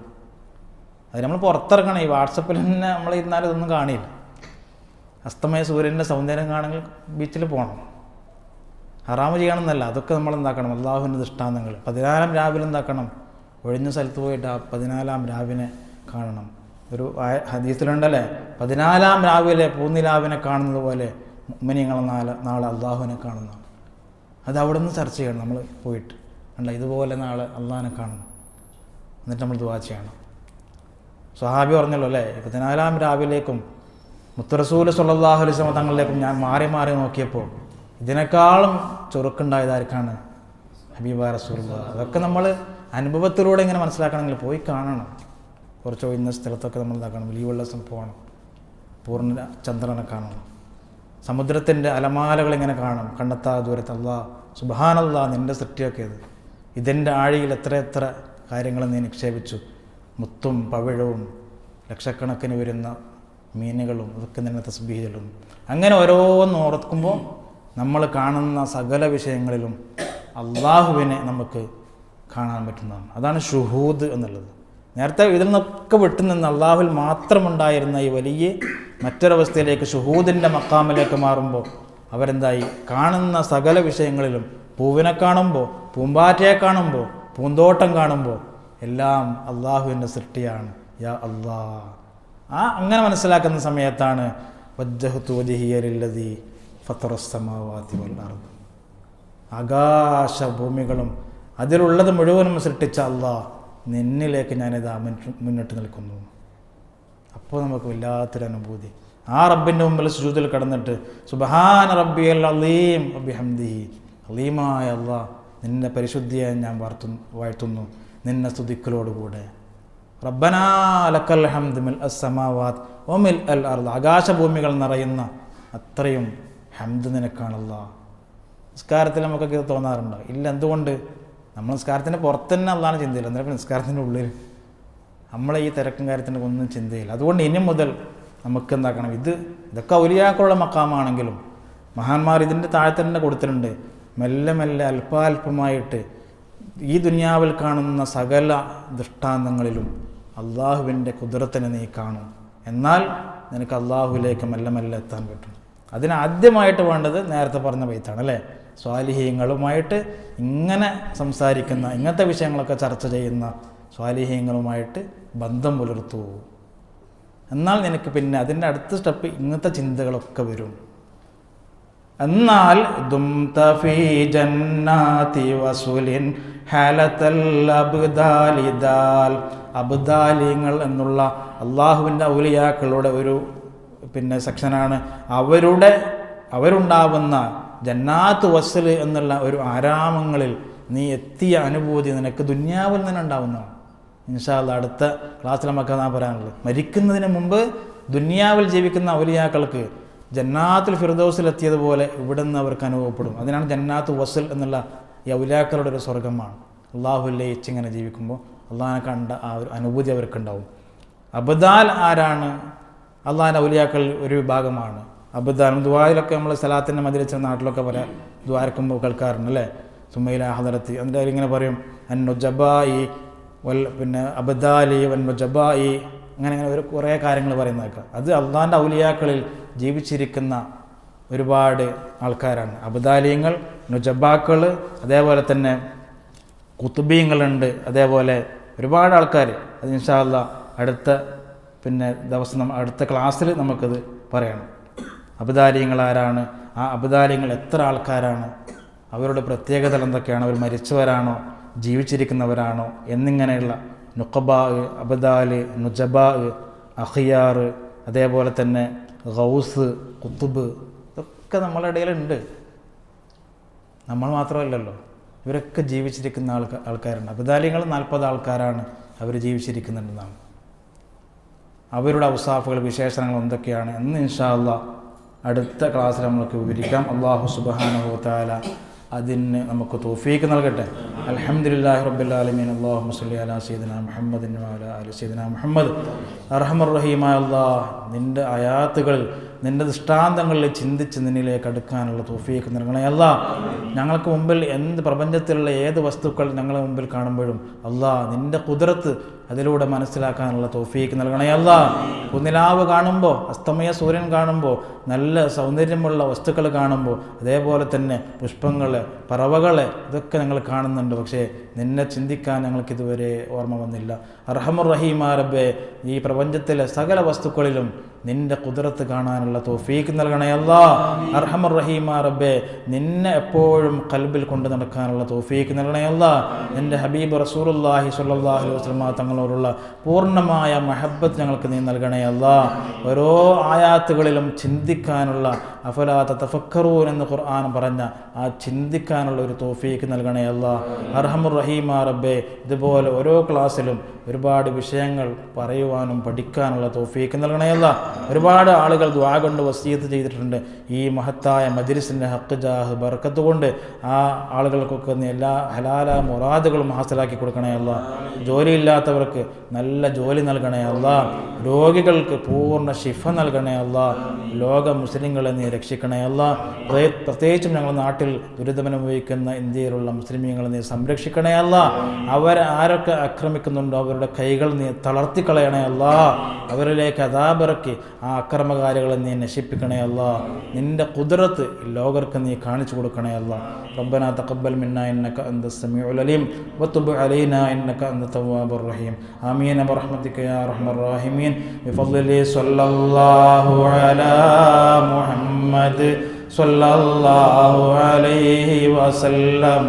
Speaker 1: അത് നമ്മൾ പുറത്തിറങ്ങണം. ഈ വാട്സപ്പിൽ തന്നെ നമ്മൾ ഇരുന്നാലും ഇതൊന്നും കാണില്ല. അസ്തമയ സൂര്യൻ്റെ സൗന്ദര്യം കാണണമെങ്കിൽ ബീച്ചിൽ പോകണം. ഹറാമ് ചെയ്യണമെന്നല്ല, അതൊക്കെ നമ്മൾ എന്താക്കണം, അള്ളാഹുവിൻ്റെ ദൃഷ്ടാന്തങ്ങൾ. 14-ാം രാവിലെ എന്താക്കണം, ഒഴിഞ്ഞ സ്ഥലത്ത് പോയിട്ട് ആ 14-ാം രാവിനെ കാണണം. ഒരു ഹദീസിലുണ്ടല്ലേ, 14-ാം രാവിലെ പൂനിലാവിനെ കാണുന്നത് പോലെ മുഅ്മിനീങ്ങൾ നാളെ അള്ളാഹുവിനെ കാണുന്നതാണ്. അത് അവിടെ നിന്ന് ചർച്ച ചെയ്യണം നമ്മൾ പോയിട്ട്. അല്ല, ഇതുപോലെ നാളെ അള്ളാഹിനെ കാണണം, എന്നിട്ട് നമ്മൾ ദുആ ചെയ്യണം. സ്വഹാബി പറഞ്ഞല്ലോ അല്ലേ, 14-ാം രാവിലേക്കും മുത്ത് റസൂൽ സ്വല്ലല്ലാഹു അലൈഹി വസല്ലം തങ്ങളിലേക്കും ഞാൻ മാറി നോക്കിയപ്പോൾ ഇതിനേക്കാളും ചൊറുക്കുണ്ടായതായിരിക്കാണ് ഹബീബായ റസൂലുള്ളാഹി. അതൊക്കെ നമ്മൾ അനുഭവത്തിലൂടെ ഇങ്ങനെ മനസ്സിലാക്കണമെങ്കിൽ പോയി കാണണം. കുറച്ച് ഒഴിഞ്ഞ സ്ഥലത്തൊക്കെ നമ്മൾ എന്താക്കണം, ലീവുള്ള ദിവസം പോകണം, പൂർണ്ണ ചന്ദ്രനെ കാണണം, സമുദ്രത്തിൻ്റെ അലമാലകൾ ഇങ്ങനെ കാണണം, കണ്ടെത്താ ദൂരത്ത്. അല്ലാഹ് സുബ്ഹാനല്ലാഹ്, നിൻ്റെ സൃഷ്ടിയൊക്കെ ഇത്, ഇതിൻ്റെ ആഴിയിൽ എത്ര കാര്യങ്ങൾ നീ നിക്ഷേപിച്ചു. മുത്തും പവിഴവും ലക്ഷക്കണക്കിന് വരുന്ന മീനുകളും അതൊക്കെ നിന്നെ തസ്ബീഹ് ചൊല്ലുന്നു. അങ്ങനെ ഓരോന്ന് ഓർക്കുമ്പോൾ നമ്മൾ കാണുന്ന സകല വിഷയങ്ങളിലും അള്ളാഹുവിനെ നമുക്ക് കാണാൻ പറ്റുന്നതാണ്. അതാണ് ഷുഹൂദ് എന്നുള്ളത്. നേരത്തെ ഇതിൽ നിന്നൊക്കെ വിട്ടുനിന്ന് അള്ളാഹുവിൽ മാത്രമുണ്ടായിരുന്ന ഈ വലിയ മറ്റൊരവസ്ഥയിലേക്ക് ഷുഹൂദിൻ്റെ മക്കാമിലേക്ക് മാറുമ്പോൾ അവരെന്തായി, കാണുന്ന സകല വിഷയങ്ങളിലും, പൂവിനെ കാണുമ്പോൾ, പൂമ്പാറ്റയെ കാണുമ്പോൾ, പൂന്തോട്ടം കാണുമ്പോൾ എല്ലാം അള്ളാഹുവിൻ്റെ സൃഷ്ടിയാണ്. യാ അള്ളാഹ്, അങ്ങനെ മനസ്സിലാക്കുന്ന സമയത്താണ് വജ്ജഹ്തു വജ്ഹിയ ലില്ലദീ ഫത്തറസ് സമാവാതി വൽ അർദ്. ആകാശഭൂമികളും അതിലുള്ളത് മുഴുവനും സൃഷ്ടിച്ച അള്ളാഹ്, നിന്നിലേക്ക് ഞാനിതാ മുന്നിട്ട് നിൽക്കുന്നു. അപ്പോൾ നമുക്ക് വല്ലാത്തൊരു അനുഭൂതി. ആ റബ്ബിൻ്റെ മുമ്പിൽ സുജൂദിൽ കിടന്നിട്ട് സുബ്ഹാന റബ്ബിയൽ അലീം വബിഹംദിഹി, അലീമായ അള്ളാഹ് നിന്നെ പരിശുദ്ധിയെ ഞാൻ വാഴ്ത്തുന്നു നിന്നെ സ്തുതിക്കലോടുകൂടെ. റബ്ബനാ ലക്കൽ ഹംദ് മിൽ അസ്സമാവാത് വമിൽ അൽ അർദ്, ആകാശഭൂമികൾ നിറയുന്ന അത്രയും ഹംദ് നിനക്കാണല്ലാ. നിസ്കാരത്തിൽ നമുക്കൊക്കെ ഇത് തോന്നാറുണ്ടോ? ഇല്ല. എന്തുകൊണ്ട്? നമ്മൾ നിസ്കാരത്തിൻ്റെ പുറത്ത് തന്നെ അള്ളാഹ് ചിന്തയില്ല, എന്നിട്ട് നിസ്കാരത്തിൻ്റെ ഉള്ളിൽ നമ്മളെ ഈ തിരക്കും കാര്യത്തിൻ്റെ ഒന്നും ചിന്തയില്ല. അതുകൊണ്ട് ഇനി മുതൽ നമുക്ക് എന്താക്കണം, ഇതൊക്കെ ഔലിയാക്കളുള്ള മക്കാമാണെങ്കിലും മഹാന്മാർ ഇതിൻ്റെ താഴെ തന്നെ കൊടുത്തിട്ടുണ്ട്. മെല്ലെ മെല്ലെ അല്പാൽപമായിട്ട് ഈ ദുനിയാവിൽ കാണുന്ന സകല ദൃഷ്ടാന്തങ്ങളിലും അള്ളാഹുവിൻ്റെ കുദ്റത്തിനെ നീ കാണും. എന്നാൽ നിനക്ക് അള്ളാഹുവിലേക്ക് മെല്ലെ മെല്ലെ എത്താൻ പറ്റും. അതിനാദ്യമായിട്ട് വേണ്ടത് നേരത്തെ പറഞ്ഞ ബൈത്താണ് അല്ലേ? സ്വാലിഹീങ്ങളുമായിട്ട് ഇങ്ങനെ സംസാരിക്കുന്ന, ഇങ്ങനത്തെ വിഷയങ്ങളൊക്കെ ചർച്ച ചെയ്യുന്ന സ്വാലിഹീങ്ങളുമായിട്ട് ബന്ധം പുലർത്തു. എന്നാൽ നിനക്ക് പിന്നെ അതിൻ്റെ അടുത്ത സ്റ്റെപ്പ് ഇങ്ങനത്തെ ചിന്തകളൊക്കെ വരും. എന്നാൽ അബ്ദാലിങ്ങൾ എന്നുള്ള അള്ളാഹുവിൻ്റെ ഔലിയാക്കളുടെ ഒരു സെക്ഷനാണ്. അവരുണ്ടാവുന്ന ജന്നാത്ത് വസ്ൽ എന്നുള്ള ഒരു ആരാമങ്ങളിൽ നീ എത്തിയ അനുഭൂതി നിനക്ക് ദുന്യാവിൽ നിന്ന് ഉണ്ടാവുന്നതാണ്. ഇൻഷാ അല്ലാഹ് അടുത്ത ക്ലാസ്സിൽ നമുക്ക് അതാ പറയാനുള്ളത്. മരിക്കുന്നതിന് മുമ്പ് ദുന്യാവിൽ ജീവിക്കുന്ന ഔലിയാക്കൾക്ക് ജന്നാത്തുൽ ഫിർദൗസിലെത്തിയതുപോലെ ഇവിടെ നിന്ന് അവർക്ക് അനുഭവപ്പെടും. അതിനാണ് ജന്നാത്ത് വസ്ൽ എന്നുള്ള ഈ ഔലിയാക്കളുടെ ഒരു സ്വർഗമാണ്. അള്ളാഹു ലയിച്ചിങ്ങനെ ജീവിക്കുമ്പോൾ അള്ളാഹിനെ കണ്ട ആ ഒരു അനുഭൂതി അവർക്കുണ്ടാവും. അബ്ദാൽ ആരാണ്? അള്ളാഹിൻ്റെ ഔലിയാക്കൾ ഒരു വിഭാഗമാണ്. അബ്ദാൽ ദുആയിലൊക്കെ നമ്മൾ സലാത്തിൻ്റെ മജ്‌ലിസ് നാട്ടിലൊക്കെ പറയാം, ദ്വാരക്കുമ്പോൾ കേൾക്കാറുണ്ട് അല്ലേ? സുമൈല ഹദറത്തി അതിൻ്റെ ഇങ്ങനെ പറയും അന്നുജബായി അബ്ദാലി വന്നുജബായി, അങ്ങനെ ഒരു കുറേ കാര്യങ്ങൾ പറയുന്നതൊക്കെ. അത് അള്ളാഹിൻ്റെ ഔലിയാക്കളിൽ ജീവിച്ചിരിക്കുന്ന ഒരുപാട് ആൾക്കാരാണ്. അബ്ദാലിയങ്ങൾ, നുജബാക്കൾ, അതേപോലെ തന്നെ കുത്തുബീങ്ങളുണ്ട്, അതേപോലെ ഒരുപാട് ആൾക്കാർ. അത് ഇൻഷാ അല്ലാഹ് അടുത്ത ദിവസം അടുത്ത ക്ലാസ്സിൽ നമുക്കത് പറയണം. അബ്ദാലിയങ്ങൾ ആരാണ്? ആ അബ്ദാലിയങ്ങൾ എത്ര ആൾക്കാരാണ്? അവരുടെ പ്രത്യേകതകൾ എന്തൊക്കെയാണ്? അവർ മരിച്ചവരാണോ ജീവിച്ചിരിക്കുന്നവരാണോ എന്നിങ്ങനെയുള്ള നുഖബാ, അബ്ദാല്, നുജബാ, അഖിയാർ, അതേപോലെ തന്നെ ഗൗസ്, കുത്തുബ്, ഇതൊക്കെ നമ്മളുടെ ഇടയിലുണ്ട്. നമ്മൾ മാത്രമല്ലല്ലോ, ഇവരൊക്കെ ജീവിച്ചിരിക്കുന്ന ആൾക്കാരുണ്ട്. അബ്ദാലികൾ 40 ആൾക്കാരാണ് അവർ ജീവിച്ചിരിക്കുന്നുണ്ടെന്നാണ്. അവരുടെ ഔസാഫുകൾ, വിശേഷണങ്ങൾ എന്തൊക്കെയാണ് എന്ന് ഇൻഷാ അല്ലാഹ് അടുത്ത ക്ലാസ്സിൽ നമ്മൾക്ക് വിവരിക്കാം. അല്ലാഹു സുബ്ഹാനഹു വ തആല അതിന് നമുക്ക് തൗഫീഖ് നൽകട്ടെ. അൽഹംദുലില്ലാഹി റബ്ബിൽ ആലമീൻ. അല്ലാഹുമ്മ സ്വല്ലി അലാ സയ്യിദിനാ മുഹമ്മദിൻ വഅലാ ആലി സയ്യിദിനാ മുഹമ്മദ്. അർഹമർ റഹീമായ അല്ലാഹ്, നിൻ്റെ ആയാത്തുകൾ, നിൻ്റെ ദൃഷ്ടാന്തങ്ങളിൽ ചിന്തിച്ച് നിന്നിലേക്ക് അടുക്കാനുള്ള തൗഫീഖ് നൽകണേ അല്ലാഹ്. ഞങ്ങൾക്ക് മുമ്പിൽ പ്രപഞ്ചത്തിലുള്ള ഏത് വസ്തുക്കൾ ഞങ്ങളുടെ മുമ്പിൽ കാണുമ്പോഴും അല്ലാഹ് നിൻ്റെ ഖുദ്റത്ത് അതിലൂടെ മനസ്സിലാക്കാനുള്ള തൗഫീഖ് നൽകണേ അല്ലാഹ്. കുന്നിലാവ് കാണുമ്പോൾ, അസ്തമയ സൂര്യൻ കാണുമ്പോൾ, നല്ല സൗന്ദര്യമുള്ള വസ്തുക്കൾ കാണുമ്പോൾ, അതേപോലെ തന്നെ പുഷ്പങ്ങളെ, പറവകളെ, ഇതൊക്കെ ഞങ്ങൾ കാണുന്നുണ്ട്. പക്ഷേ നിന്നെ ചിന്തിക്കാൻ ഞങ്ങൾക്കിതുവരെ ഓർമ്മ വന്നില്ല. അർഹമുർ റഹീമാ റബ്ബേ, ഈ പ്രപഞ്ചത്തിലെ സകല വസ്തുക്കളിലും നിന്റെ ഖുദ്റത്ത് കാണാനുള്ള തൗഫീഖ് നൽകണേ അല്ലാഹ്. അർഹമുർ റഹീമാ റബ്ബേ, നിന്നെ എപ്പോഴും ഖൽബിൽ കൊണ്ട് നടക്കാനുള്ള തൗഫീഖ് നൽകണേ അല്ലാഹ്. നിന്റെ ഹബീബ് റസൂലുള്ളാഹി സ്വല്ലല്ലാഹു അലൈഹി വസല്ലം തങ്ങളോടുള്ള പൂർണ്ണമായ മഹബ്ബത്ത് ഞങ്ങൾക്ക് നീ നൽകണേ അല്ലാഹ്. ഓരോ ആയാത്തുകളിലും ചിന്തിക്കാനുള്ള, അഫലാ തതഫക്കറൂൻ എന്ന് ഖുർആൻ പറഞ്ഞ ആ ചിന്തിക്കാനുള്ള ഒരു തൗഫീഖ് നൽകണേ അല്ലാഹ്. അർഹമുർ റഹീമാ റബ്ബേ, ഇതുപോലെ ഓരോ ക്ലാസ്സിലും ഒരുപാട് വിഷയങ്ങൾ പറയുവാനും പഠിക്കാനുള്ള തൗഫീഖ് നൽകണേ അല്ലാഹ്. ഒരുപാട് ആളുകൾ ദുആ കൊണ്ട് വസിയത്ത് ചെയ്തിട്ടുണ്ട്. ഈ മഹത്തായ മജ്‌ലിസിൻ്റെ ഹഖ് ജാഹ് ബർക്കത്ത് കൊണ്ട് ആ ആളുകൾക്കൊക്കെ എല്ലാ ഹലാല മുറാദുകളും ഹാസിലാക്കി കൊടുക്കണേ അല്ലാഹ്. ജോലിയില്ലാത്തവർക്ക് നല്ല ജോലി നൽകണേ അല്ലാഹ്. രോഗികൾക്ക് പൂർണ്ണ ശിഫ നൽകണേ അല്ലാഹ്. ലോക മുസ്ലിങ്ങളെ നീ രക്ഷിക്കണേ അല്ലാഹ്. പ്രത്യേകിച്ചും ഞങ്ങളുടെ നാട്ടിൽ ദുരിതമനുഭവിക്കുന്ന ഇന്ത്യയിലുള്ള മുസ്ലിമീങ്ങളെ നീ സംരക്ഷിക്കണേ അല്ലാഹ്. ആരൊക്കെ ആക്രമിക്കുന്നുണ്ടോ അവരുടെ കൈകൾ നീ തളർത്തിക്കളയണേ അല്ലാഹ്. അവരിലേക്ക് അദാബിറക്കി ആ അക്രമകാരികളെ നീ നശിപ്പിക്കണേ അല്ലാഹ്. നിന്റെ ഖുദ്റത്ത് ലോകർക്ക് നീ കാണിച്ചു കൊടുക്കണേ അല്ലാഹ്. റബ്ബനാ തഖബ്ബൽ മിന്നാ ഇന്നക അൻതസ് സമീഉൽ അലീം വതുബ് അലൈനാ ഇന്നക അൻതത് തവ്വാബുർ റഹീം. ആമീൻ ബിറഹ്മതിക യാ അർഹമർ റഹീമീൻ. ബിഫദ്ലിഹി സ്വല്ലല്ലാഹു അലാ മുഹമ്മദ് സല്ലല്ലാഹു അലൈഹി വസല്ലം.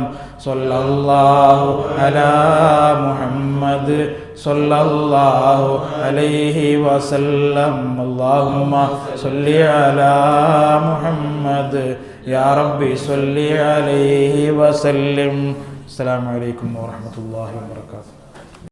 Speaker 1: സല്ലല്ലാഹു അലാ മുഹമ്മദ് സല്ലല്ലാഹു അലൈഹി വസല്ലം. അല്ലാഹുമ്മ സല്ലി അലാ മുഹമ്മദ് യാ റബ്ബി സല്ലി അലൈഹി വസല്ലം. അസ്സലാമു അലൈക്കും വറഹ്മത്തുള്ളാഹി വബറകാതുഹു.